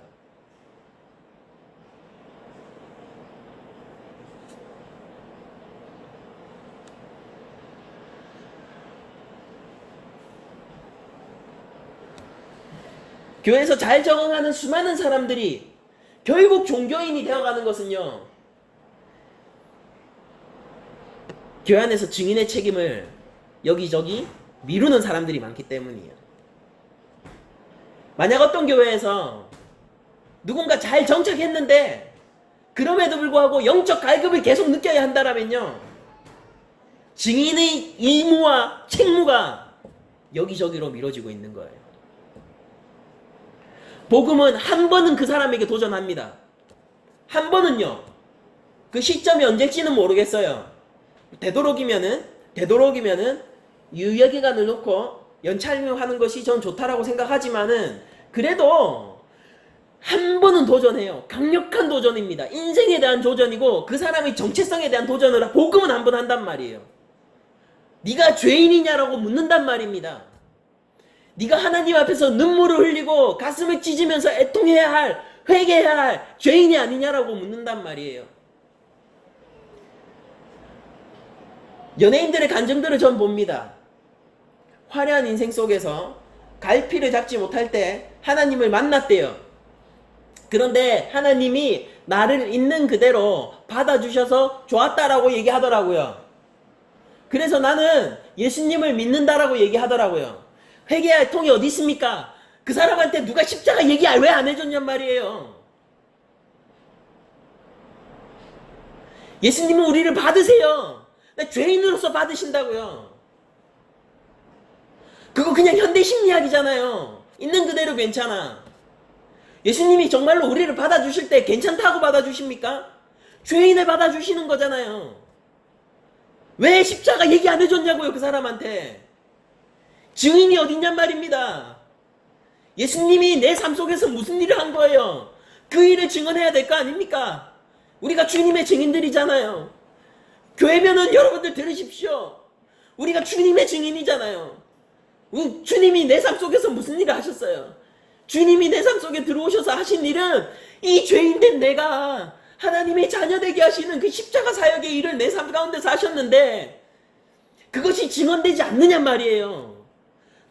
교회에서 잘 적응하는 수많은 사람들이 결국 종교인이 되어가는 것은요, 교회 안에서 증인의 책임을 여기저기 미루는 사람들이 많기 때문이에요. 만약 어떤 교회에서 누군가 잘 정착했는데 그럼에도 불구하고 영적 갈급을 계속 느껴야 한다라면요, 증인의 의무와 책무가 여기저기로 미뤄지고 있는 거예요. 복음은 한 번은 그 사람에게 도전합니다. 한 번은요. 그 시점이 언제일지는 모르겠어요. 되도록이면은 유예기간을 놓고 연착륙하는 것이 전 좋다라고 생각하지만은 그래도 한 번은 도전해요. 강력한 도전입니다. 인생에 대한 도전이고 그 사람의 정체성에 대한 도전을 복음은 한 번 한단 말이에요. 네가 죄인이냐라고 묻는단 말입니다. 네가 하나님 앞에서 눈물을 흘리고 가슴을 찢으면서 애통해야 할, 회개해야 할 죄인이 아니냐라고 묻는단 말이에요. 연예인들의 간증들을 전 봅니다. 화려한 인생 속에서 갈피를 잡지 못할 때 하나님을 만났대요. 그런데 하나님이 나를 있는 그대로 받아주셔서 좋았다라고 얘기하더라고요. 그래서 나는 예수님을 믿는다라고 얘기하더라고요. 회개할 통이 어디 있습니까? 그 사람한테 누가 십자가 얘기 왜 안 해줬냔 말이에요. 예수님은 우리를 받으세요. 죄인으로서 받으신다고요. 그거 그냥 현대 심리학이잖아요. 있는 그대로 괜찮아. 예수님이 정말로 우리를 받아주실 때 괜찮다고 받아주십니까? 죄인을 받아주시는 거잖아요. 왜 십자가 얘기 안 해줬냐고요, 그 사람한테. 증인이 어딨냔 말입니다. 예수님이 내 삶 속에서 무슨 일을 한 거예요? 그 일을 증언해야 될 거 아닙니까? 우리가 주님의 증인들이잖아요. 교회면은 여러분들 들으십시오. 우리가 주님의 증인이잖아요. 주님이 내 삶 속에서 무슨 일을 하셨어요? 주님이 내 삶 속에 들어오셔서 하신 일은 이 죄인된 내가 하나님의 자녀 되게 하시는 그 십자가 사역의 일을 내 삶 가운데서 하셨는데 그것이 증언되지 않느냔 말이에요.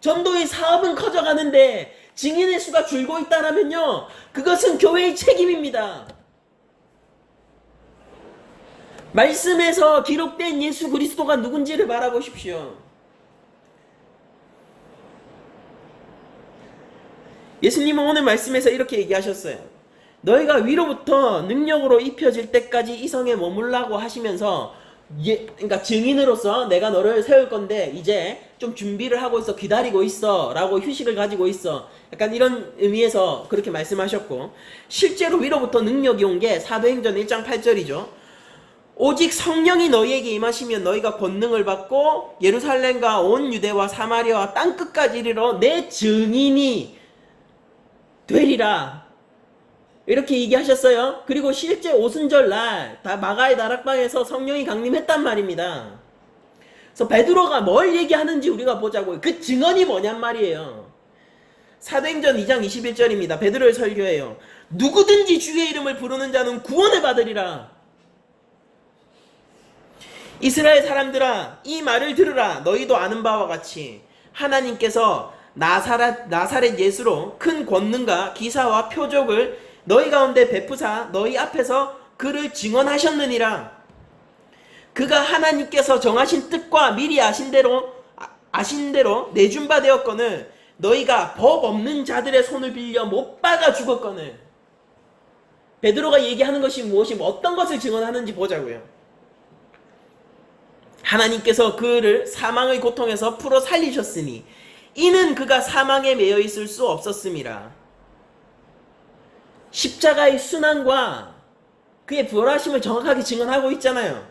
전도의 사업은 커져가는데 증인의 수가 줄고 있다라면요, 그것은 교회의 책임입니다. 말씀에서 기록된 예수 그리스도가 누군지를 바라보십시오. 예수님은 오늘 말씀에서 이렇게 얘기하셨어요. 너희가 위로부터 능력으로 입혀질 때까지 이 성에 머물라고 하시면서, 그러니까 증인으로서 내가 너를 세울 건데 이제 좀 준비를 하고 있어, 기다리고 있어 라고 휴식을 가지고 있어, 약간 이런 의미에서 그렇게 말씀하셨고, 실제로 위로부터 능력이 온 게 사도행전 1장 8절이죠. 오직 성령이 너희에게 임하시면 너희가 권능을 받고 예루살렘과 온 유대와 사마리아와 땅끝까지 이르러 내 증인이 되리라, 이렇게 얘기하셨어요. 그리고 실제 오순절 날 마가의 다락방에서 성령이 강림했단 말입니다. 그래서 베드로가 뭘 얘기하는지 우리가 보자고요. 그 증언이 뭐냔 말이에요. 사도행전 2장 21절입니다. 베드로의 설교예요. 누구든지 주의 이름을 부르는 자는 구원을 받으리라. 이스라엘 사람들아, 이 말을 들으라. 너희도 아는 바와 같이 하나님께서 나사렛 예수로 큰 권능과 기사와 표적을 너희 가운데 베푸사 너희 앞에서 그를 증언하셨느니라. 그가 하나님께서 정하신 뜻과 미리 아신 대로 내준 바 되었거늘 너희가 법 없는 자들의 손을 빌려 못 박아 죽었거늘. 베드로가 얘기하는 것이 무엇이 어떤 것을 증언하는지 보자고요. 하나님께서 그를 사망의 고통에서 풀어 살리셨으니 이는 그가 사망에 매여 있을 수 없었음이라. 십자가의 순환과 그의 부활하심을 정확하게 증언하고 있잖아요.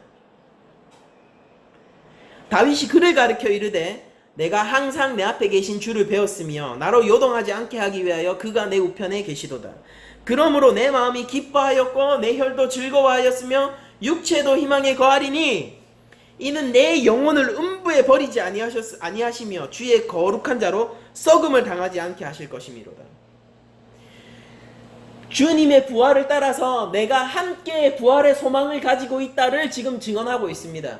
다윗이 그를 가르쳐 이르되 내가 항상 내 앞에 계신 주를 배웠으며 나로 요동하지 않게 하기 위하여 그가 내 우편에 계시도다. 그러므로 내 마음이 기뻐하였고 내 혈도 즐거워하였으며 육체도 희망에 거하리니 이는 내 영혼을 음부에 버리지 아니하시며 주의 거룩한 자로 썩음을 당하지 않게 하실 것이미로다. 주님의 부활을 따라서 내가 함께 부활의 소망을 가지고 있다를 지금 증언하고 있습니다.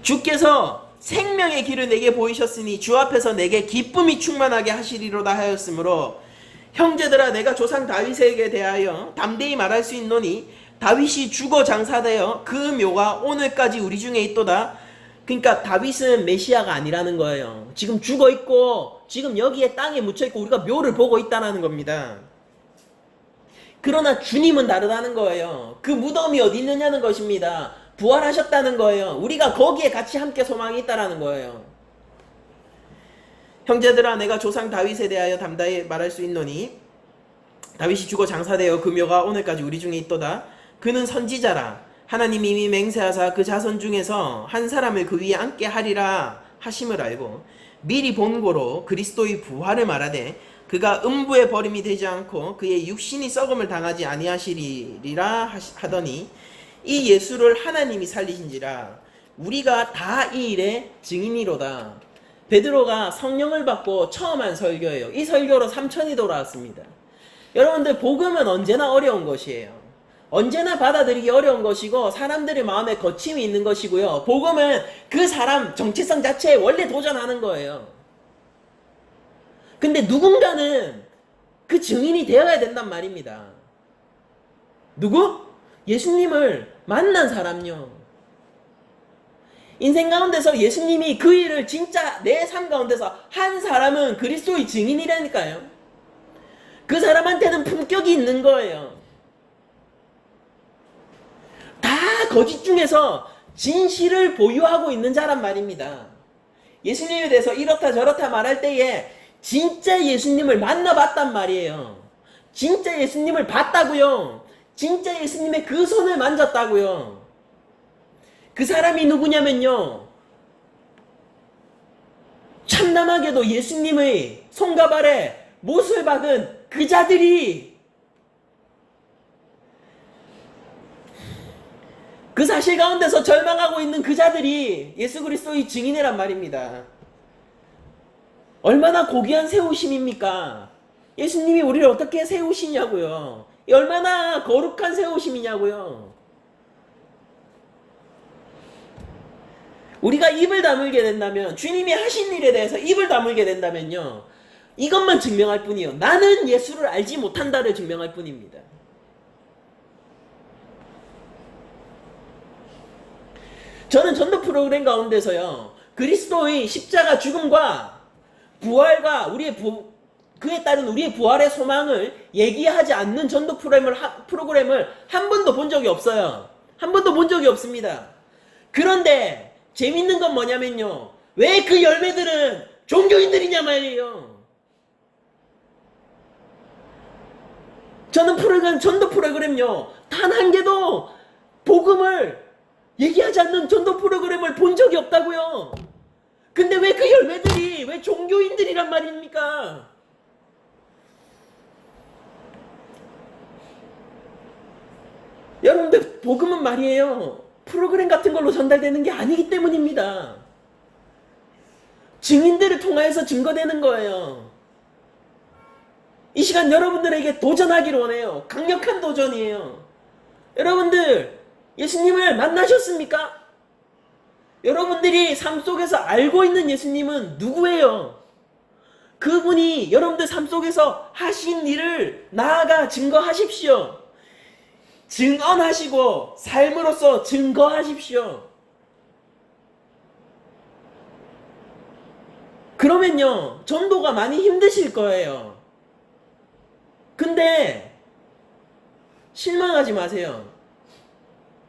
주께서 생명의 길을 내게 보이셨으니 주 앞에서 내게 기쁨이 충만하게 하시리로다 하였으므로 형제들아, 내가 조상 다윗에게 대하여 담대히 말할 수 있노니 다윗이 죽어 장사되어 그 묘가 오늘까지 우리 중에 있도다. 그러니까 다윗은 메시아가 아니라는 거예요. 지금 죽어 있고 지금 여기에 땅에 묻혀 있고 우리가 묘를 보고 있다는 겁니다. 그러나 주님은 다르다는 거예요. 그 무덤이 어디 있느냐는 것입니다. 부활하셨다는 거예요. 우리가 거기에 같이 함께 소망이 있다는 거예요. 형제들아 내가 조상 다윗에 대하여 담대히 말할 수 있노니 다윗이 죽어 장사되어 그 묘가 오늘까지 우리 중에 있도다. 그는 선지자라. 하나님이 이미 맹세하사 그 자손 중에서 한 사람을 그 위에 앉게 하리라 하심을 알고 미리 본고로 그리스도의 부활을 말하되 그가 음부에 버림이 되지 않고 그의 육신이 썩음을 당하지 아니하시리라 하더니 이 예수를 하나님이 살리신지라. 우리가 다 이 일의 증인이로다. 베드로가 성령을 받고 처음 한 설교예요. 이 설교로 3천이 돌아왔습니다. 여러분들 복음은 언제나 어려운 것이에요. 언제나 받아들이기 어려운 것이고 사람들의 마음에 거침이 있는 것이고요. 복음은 그 사람 정체성 자체에 원래 도전하는 거예요. 근데 누군가는 그 증인이 되어야 된단 말입니다. 누구? 예수님을 만난 사람요. 인생 가운데서 예수님이 그 일을 진짜 내 삶 가운데서 한 사람은 그리스도의 증인이라니까요. 그 사람한테는 품격이 있는 거예요. 다 거짓 중에서 진실을 보유하고 있는 자란 말입니다. 예수님에 대해서 이렇다 저렇다 말할 때에 진짜 예수님을 만나봤단 말이에요. 진짜 예수님을 봤다고요. 진짜 예수님의 그 손을 만졌다고요. 그 사람이 누구냐면요, 참담하게도 예수님의 손과 발에 못을 박은 그 자들이 그 사실 가운데서 절망하고 있는 그 자들이 예수 그리스도의 증인이란 말입니다. 얼마나 고귀한 세우심입니까? 예수님이 우리를 어떻게 세우시냐고요. 얼마나 거룩한 세우심이냐고요. 우리가 입을 다물게 된다면, 주님이 하신 일에 대해서 입을 다물게 된다면요, 이것만 증명할 뿐이요. 나는 예수를 알지 못한다를 증명할 뿐입니다. 저는 전도 프로그램 가운데서요, 그리스도의 십자가 죽음과 부활과 그에 따른 우리의 부활의 소망을 얘기하지 않는 전도 프로그램을 한 번도 본 적이 없어요. 한 번도 본 적이 없습니다. 그런데 재밌는 건 뭐냐면요, 왜 그 열매들은 종교인들이냐 말이에요. 저는 전도 프로그램요, 단 한 개도 복음을 얘기하지 않는 전도 프로그램을 본 적이 없다고요. 근데 왜 그 열매들이 왜 종교인들이란 말입니까? 여러분들, 복음은 말이에요, 프로그램 같은 걸로 전달되는 게 아니기 때문입니다. 증인들을 통하여서 증거되는 거예요. 이 시간 여러분들에게 도전하기를 원해요. 강력한 도전이에요. 여러분들, 예수님을 만나셨습니까? 여러분들이 삶 속에서 알고 있는 예수님은 누구예요? 그분이 여러분들 삶 속에서 하신 일을 나아가 증거하십시오. 증언하시고 삶으로써 증거하십시오. 그러면요, 전도가 많이 힘드실 거예요. 근데 실망하지 마세요.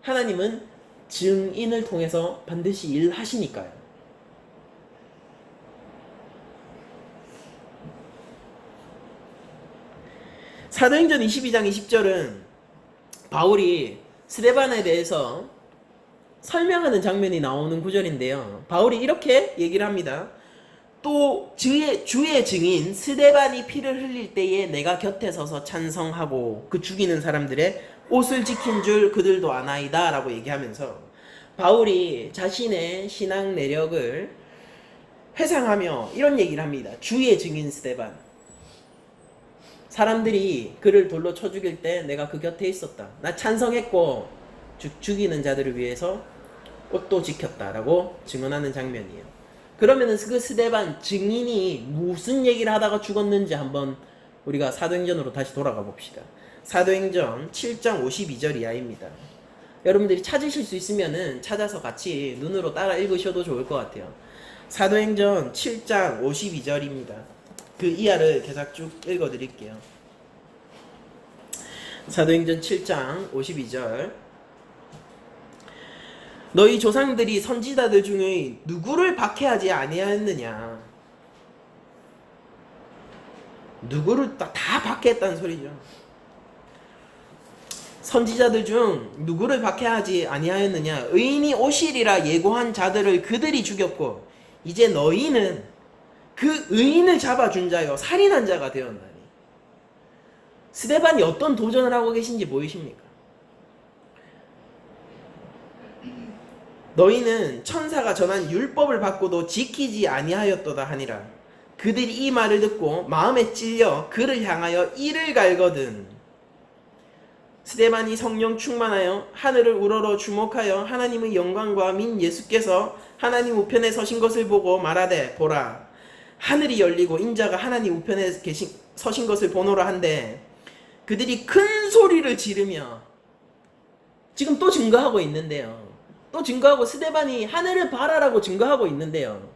하나님은 증인을 통해서 반드시 일하시니까요. 사도행전 22장 20절은 바울이 스데반에 대해서 설명하는 장면이 나오는 구절인데요. 바울이 이렇게 얘기를 합니다. 또 주의 증인 스데반이 피를 흘릴 때에 내가 곁에 서서 찬성하고 그 죽이는 사람들의 옷을 지킨 줄 그들도 아나이다 라고 얘기하면서 바울이 자신의 신앙 내력을 회상하며 이런 얘기를 합니다. 주의 증인 스데반, 사람들이 그를 돌로 쳐 죽일 때 내가 그 곁에 있었다. 나 찬성했고 죽이는 자들을 위해서 옷도 지켰다 라고 증언하는 장면이에요. 그러면은 그 스데반 증인이 무슨 얘기를 하다가 죽었는지 한번 우리가 사도행전으로 다시 돌아가 봅시다. 사도행전 7장 52절 이하입니다. 여러분들이 찾으실 수 있으면은 찾아서 같이 눈으로 따라 읽으셔도 좋을 것 같아요. 사도행전 7장 52절입니다. 그 이하를 계속 쭉 읽어드릴게요. 사도행전 7장 52절. 너희 조상들이 선지자들 중에 누구를 박해하지 아니하였느냐? 누구를 다 박해했다는 소리죠. 선지자들 중 누구를 박해하지 아니하였느냐? 의인이 오시리라 예고한 자들을 그들이 죽였고 이제 너희는 그 의인을 잡아준 자여 살인한 자가 되었나니. 스데반이 어떤 도전을 하고 계신지 보이십니까? 너희는 천사가 전한 율법을 받고도 지키지 아니하였도다 하니라. 그들이 이 말을 듣고 마음에 찔려 그를 향하여 이를 갈거든. 스데반이 성령 충만하여 하늘을 우러러 주목하여 하나님의 영광과 민 예수께서 하나님 우편에 서신 것을 보고 말하되 보라 하늘이 열리고 인자가 하나님 우편에 서신 것을 보노라 한데 그들이 큰 소리를 지르며 지금 또 증거하고 있는데요. 또 증거하고 스데반이 하늘을 바라라고 증거하고 있는데요.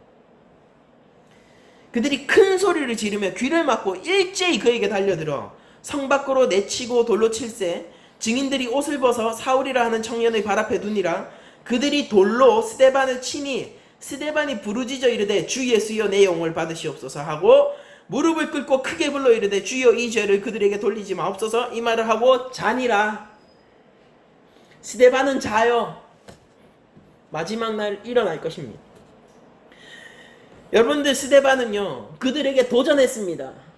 그들이 큰 소리를 지르며 귀를 막고 일제히 그에게 달려들어 성 밖으로 내치고 돌로 칠세 증인들이 옷을 벗어 사울이라 하는 청년의 발 앞에 두니라. 그들이 돌로 스데반을 치니 스데반이 부르짖어 이르되 주 예수여 내 영을 받으시옵소서 하고 무릎을 꿇고 크게 불러 이르되 주여 이 죄를 그들에게 돌리지 마옵소서 이 말을 하고 자니라. 스데반은 자요. 마지막 날 일어날 것입니다. 여러분들 스데반은요 그들에게 도전했습니다.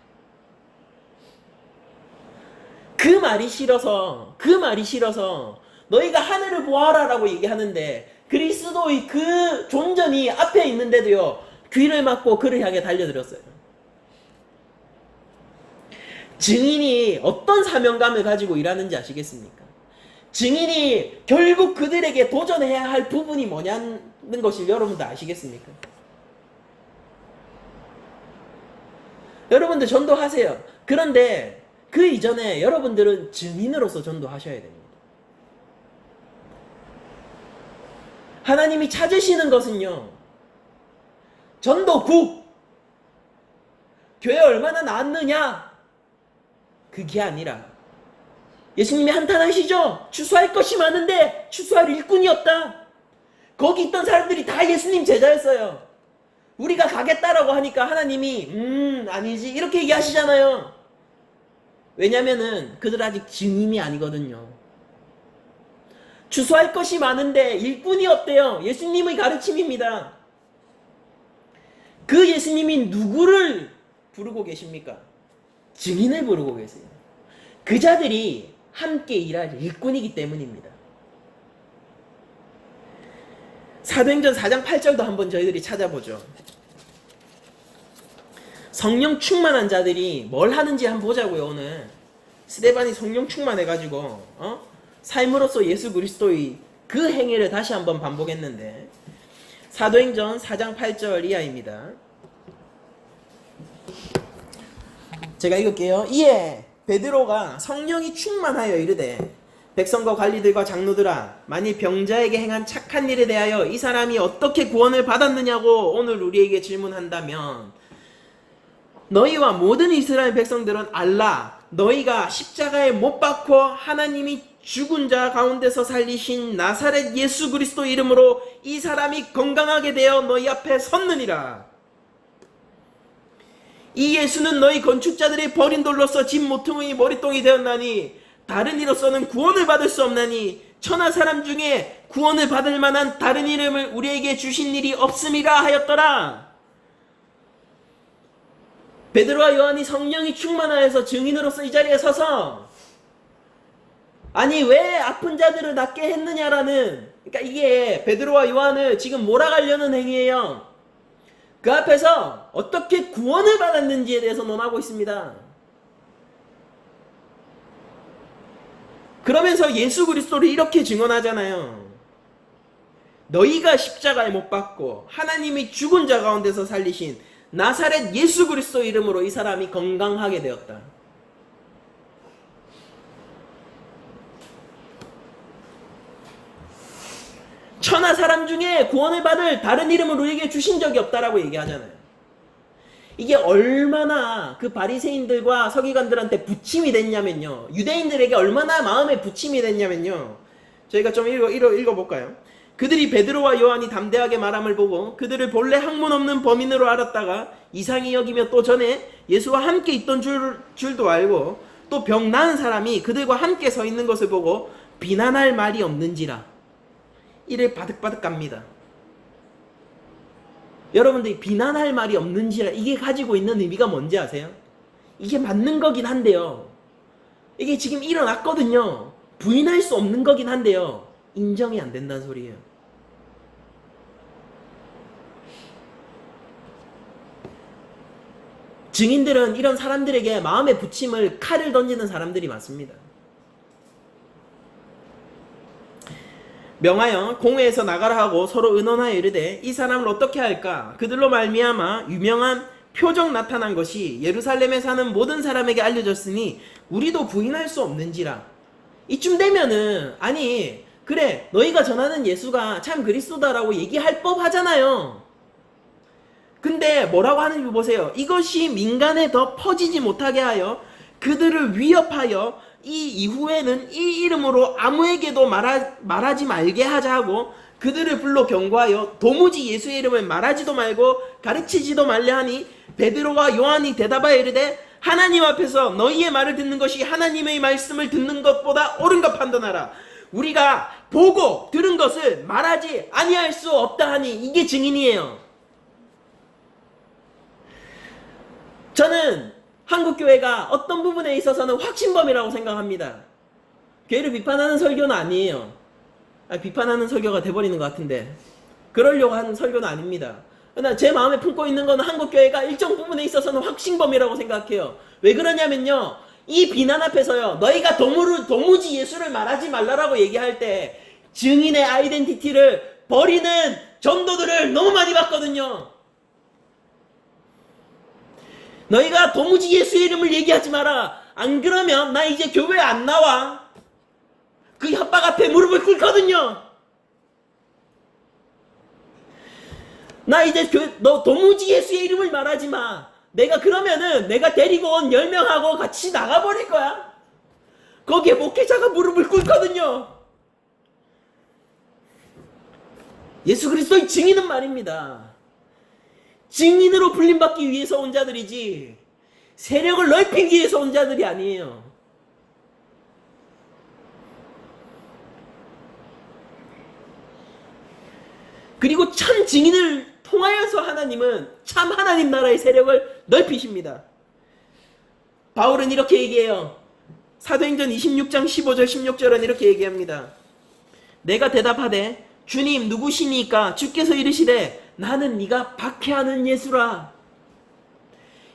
그 말이 싫어서 너희가 하늘을 보아라 라고 얘기하는데 그리스도의 그 존전이 앞에 있는데도요 귀를 막고 그를 향해 달려들었어요. 증인이 어떤 사명감을 가지고 일하는지 아시겠습니까? 증인이 결국 그들에게 도전해야 할 부분이 뭐냐는 것을 여러분들 아시겠습니까? 여러분들 전도하세요. 그런데 그 이전에 여러분들은 증인으로서 전도하셔야 됩니다. 하나님이 찾으시는 것은요 전도국 교회 얼마나 나았느냐 그게 아니라 예수님이 한탄하시죠. 추수할 것이 많은데 추수할 일꾼이 없다. 거기 있던 사람들이 다 예수님 제자였어요. 우리가 가겠다라고 하니까 하나님이 아니지 이렇게 얘기하시잖아요. 왜냐면은 그들 아직 증인이 아니거든요. 추수할 것이 많은데 일꾼이 없대요. 예수님의 가르침입니다. 그 예수님이 누구를 부르고 계십니까? 증인을 부르고 계세요. 그 자들이 함께 일할 일꾼이기 때문입니다. 사도행전 4장 8절도 한번 저희들이 찾아보죠. 성령 충만한 자들이 뭘 하는지 한번 보자고요. 오늘 스데반이 성령 충만해가지고 삶으로서 예수 그리스도의 그 행위를 다시 한번 반복했는데 사도행전 4장 8절 이하입니다. 제가 읽을게요. 이에 베드로가 성령이 충만하여 이르되 백성과 관리들과 장로들아 만일 병자에게 행한 착한 일에 대하여 이 사람이 어떻게 구원을 받았느냐고 오늘 우리에게 질문한다면 너희와 모든 이스라엘 백성들은 알라 너희가 십자가에 못 박고 하나님이 죽은 자 가운데서 살리신 나사렛 예수 그리스도 이름으로 이 사람이 건강하게 되어 너희 앞에 섰느니라. 이 예수는 너희 건축자들이 버린 돌로서 집 모퉁이의 머리똥이 되었나니 다른 이로서는 구원을 받을 수 없나니 천하 사람 중에 구원을 받을 만한 다른 이름을 우리에게 주신 일이 없음이라 하였더라. 베드로와 요한이 성령이 충만하여서 증인으로서 이 자리에 서서 아니 왜 아픈 자들을 낫게 했느냐라는 그러니까 이게 베드로와 요한을 지금 몰아가려는 행위예요. 그 앞에서 어떻게 구원을 받았는지에 대해서 논하고 있습니다. 그러면서 예수 그리스도를 이렇게 증언하잖아요. 너희가 십자가에 못 박고 하나님이 죽은 자 가운데서 살리신 나사렛 예수 그리스도 이름으로 이 사람이 건강하게 되었다. 천하 사람 중에 구원을 받을 다른 이름을 우리에게 주신 적이 없다라고 얘기하잖아요. 이게 얼마나 그 바리새인들과 서기관들한테 부침이 됐냐면요. 유대인들에게 얼마나 마음에 부침이 됐냐면요. 저희가 좀 읽어볼까요? 그들이 베드로와 요한이 담대하게 말함을 보고 그들을 본래 학문 없는 범인으로 알았다가 이상히 여기며 또 전에 예수와 함께 있던 줄도 알고 또 병 나은 사람이 그들과 함께 서 있는 것을 보고 비난할 말이 없는지라. 이를 바득바득 갑니다. 여러분들이 비난할 말이 없는지라, 이게 가지고 있는 의미가 뭔지 아세요? 이게 맞는 거긴 한데요, 이게 지금 일어났거든요. 부인할 수 없는 거긴 한데요, 인정이 안 된다는 소리예요. 증인들은 이런 사람들에게 마음에 붙임을 칼을 던지는 사람들이 많습니다. 명하여 공회에서 나가라 하고 서로 의논하여 이르되 이 사람을 어떻게 할까? 그들로 말미암아 유명한 표적 나타난 것이 예루살렘에 사는 모든 사람에게 알려졌으니 우리도 부인할 수 없는지라. 이쯤 되면은 아니 그래 너희가 전하는 예수가 참 그리스도다라고 얘기할 법하잖아요. 근데 뭐라고 하는지 보세요. 이것이 민간에 더 퍼지지 못하게 하여 그들을 위협하여 이 이후에는 이 이름으로 아무에게도 말하지 말게 하자 하고 그들을 불러 경고하여 도무지 예수의 이름을 말하지도 말고 가르치지도 말려 하니 베드로와 요한이 대답하여 이르되 하나님 앞에서 너희의 말을 듣는 것이 하나님의 말씀을 듣는 것보다 옳은가 판단하라. 우리가 보고 들은 것을 말하지 아니할 수 없다 하니 이게 증인이에요. 저는 한국교회가 어떤 부분에 있어서는 확신범이라고 생각합니다. 교회를 비판하는 설교는 아니에요. 비판하는 설교가 돼버리는 것 같은데 그러려고 하는 설교는 아닙니다. 그러나 제 마음에 품고 있는 건 한국교회가 일정 부분에 있어서는 확신범이라고 생각해요. 왜 그러냐면요, 이 비난 앞에서요, 너희가 도무지 예수를 말하지 말라라고 얘기할 때 증인의 아이덴티티를 버리는 전도들을 너무 많이 봤거든요. 너희가 도무지 예수의 이름을 얘기하지 마라. 안 그러면 나 이제 교회 안 나와. 그 협박 앞에 무릎을 꿇거든요. 나 이제 너 도무지 예수의 이름을 말하지 마. 내가 그러면은 내가 데리고 온 10명하고 같이 나가버릴 거야. 거기에 목회자가 무릎을 꿇거든요. 예수 그리스도의 증인은 말입니다. 증인으로 불림받기 위해서 온 자들이지 세력을 넓히기 위해서 온 자들이 아니에요. 그리고 참 증인을 통하여서 하나님은 참 하나님 나라의 세력을 넓히십니다. 바울은 이렇게 얘기해요. 사도행전 26장 15절 16절은 이렇게 얘기합니다. 내가 대답하되 주님 누구시니까? 주께서 이르시되 나는 네가 박해하는 예수라.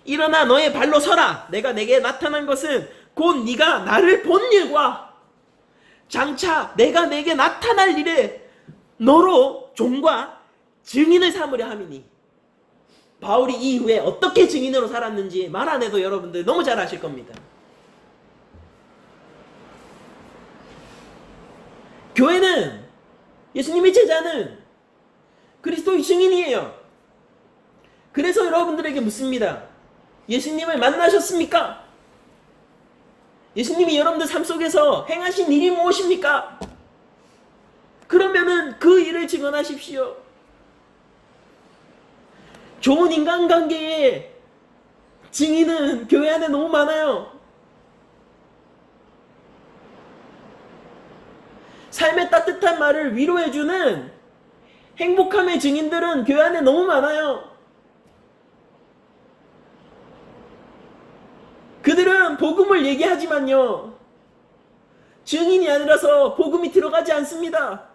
일어나 너의 발로 서라. 내가 내게 나타난 것은 곧 네가 나를 본 일과 장차 내가 내게 나타날 일에 너로 종과 증인을 삼으려 함이니. 바울이 이후에 어떻게 증인으로 살았는지 말 안 해도 여러분들 너무 잘 아실 겁니다. 교회는, 예수님의 제자는 그리스도의 증인이에요. 그래서 여러분들에게 묻습니다. 예수님을 만나셨습니까? 예수님이 여러분들 삶 속에서 행하신 일이 무엇입니까? 그러면은 그 일을 증언하십시오. 좋은 인간관계의 증인은 교회 안에 너무 많아요. 삶의 따뜻한 말을 위로해주는 행복함의 증인들은 교회 안에 너무 많아요. 그들은 복음을 얘기하지만요, 증인이 아니라서 복음이 들어가지 않습니다.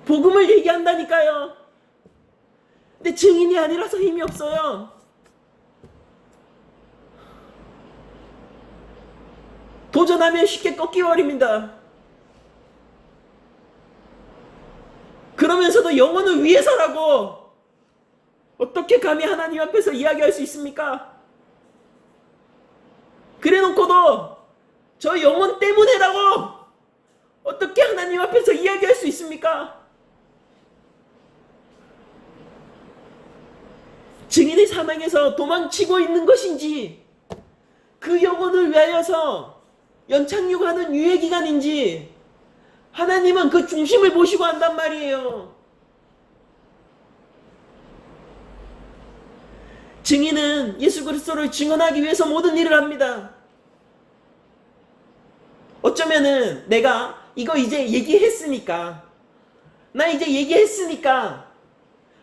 복음을 얘기한다니까요. 근데 증인이 아니라서 힘이 없어요. 도전하면 쉽게 꺾여버립니다. 그러면서도 영혼을 위해서라고 어떻게 감히 하나님 앞에서 이야기할 수 있습니까? 그래놓고도 저 영혼 때문에라고 어떻게 하나님 앞에서 이야기할 수 있습니까? 증인의 사망에서 도망치고 있는 것인지 그 영혼을 위하여서 연착륙하는 유예기간인지 하나님은 그 중심을 보시고 한단 말이에요. 증인은 예수 그리스도를 증언하기 위해서 모든 일을 합니다. 어쩌면은 내가 이거 이제 얘기했으니까, 나 이제 얘기했으니까,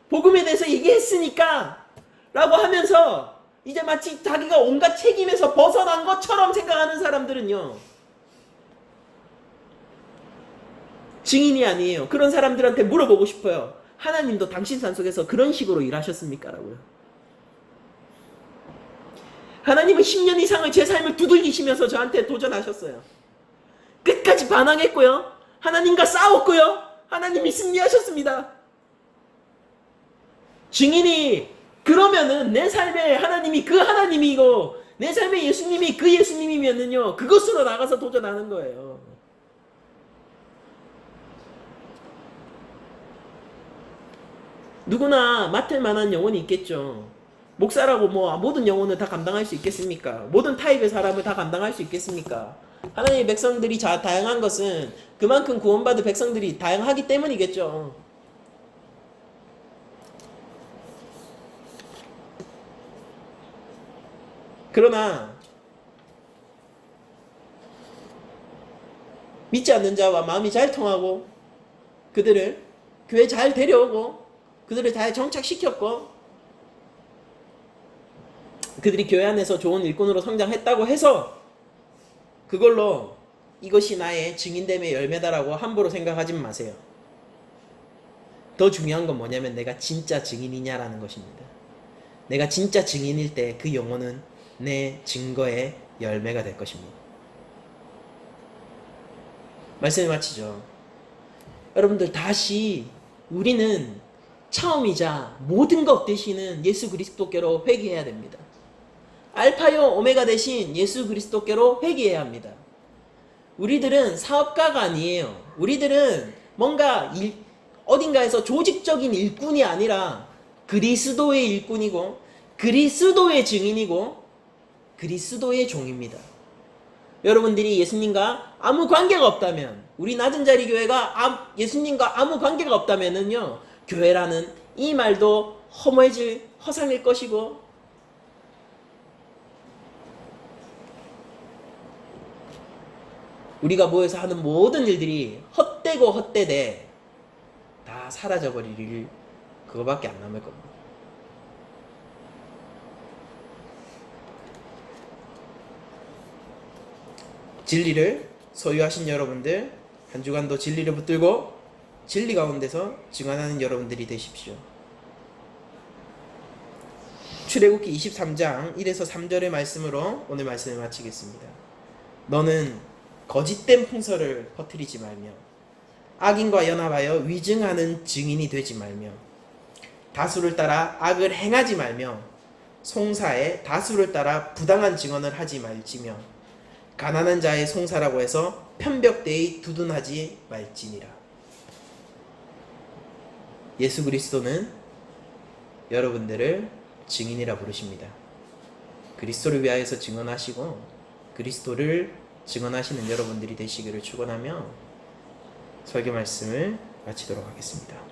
복음에 대해서 얘기했으니까 라고 하면서 이제 마치 자기가 온갖 책임에서 벗어난 것처럼 생각하는 사람들은요, 증인이 아니에요. 그런 사람들한테 물어보고 싶어요. 하나님도 당신 산속에서 그런 식으로 일하셨습니까? 라고요. 하나님은 10년 이상을 제 삶을 두들기시면서 저한테 도전하셨어요. 끝까지 반항했고요. 하나님과 싸웠고요. 하나님이 승리하셨습니다. 증인이 그러면은 내 삶에 하나님이 그 하나님이고 내 삶에 예수님이 그 예수님이면은요, 그것으로 나가서 도전하는 거예요. 누구나 맡을 만한 영혼이 있겠죠. 목사라고 뭐 모든 영혼을 다 감당할 수 있겠습니까? 모든 타입의 사람을 다 감당할 수 있겠습니까? 하나님의 백성들이 다양한 것은 그만큼 구원받은 백성들이 다양하기 때문이겠죠. 그러나 믿지 않는 자와 마음이 잘 통하고 그들을 교회 잘 데려오고 그들을 잘 정착시켰고 그들이 교회 안에서 좋은 일꾼으로 성장했다고 해서 그걸로 이것이 나의 증인됨의 열매다라고 함부로 생각하지 마세요. 더 중요한 건 뭐냐면 내가 진짜 증인이냐라는 것입니다. 내가 진짜 증인일 때 그 영혼은 내 증거의 열매가 될 것입니다. 말씀을 마치죠. 여러분들 다시 우리는 처음이자 모든 것 되시는 예수 그리스도께로 회개해야 됩니다. 알파요 오메가 되신 예수 그리스도께로 회개해야 합니다. 우리들은 사업가가 아니에요. 우리들은 뭔가 어딘가에서 조직적인 일꾼이 아니라 그리스도의 일꾼이고 그리스도의 증인이고 그리스도의 종입니다. 여러분들이 예수님과 아무 관계가 없다면, 우리 낮은 자리 교회가 예수님과 아무 관계가 없다면은요, 교회라는 이 말도 허상일 것이고 우리가 모여서 하는 모든 일들이 헛되고 헛되되 다 사라져버릴 일, 그거밖에 안 남을 겁니다. 진리를 소유하신 여러분들, 한 주간도 진리를 붙들고 진리 가운데서 증언하는 여러분들이 되십시오. 출애굽기 23장 1에서 3절의 말씀으로 오늘 말씀을 마치겠습니다. 너는 거짓된 풍설을 퍼뜨리지 말며 악인과 연합하여 위증하는 증인이 되지 말며 다수를 따라 악을 행하지 말며 송사에 다수를 따라 부당한 증언을 하지 말지며 가난한 자의 송사라고 해서 편벽되이 두둔하지 말지니라. 예수 그리스도는 여러분들을 증인이라 부르십니다. 그리스도를 위하여서 증언하시고 그리스도를 증언하시는 여러분들이 되시기를 축원하며 설교 말씀을 마치도록 하겠습니다.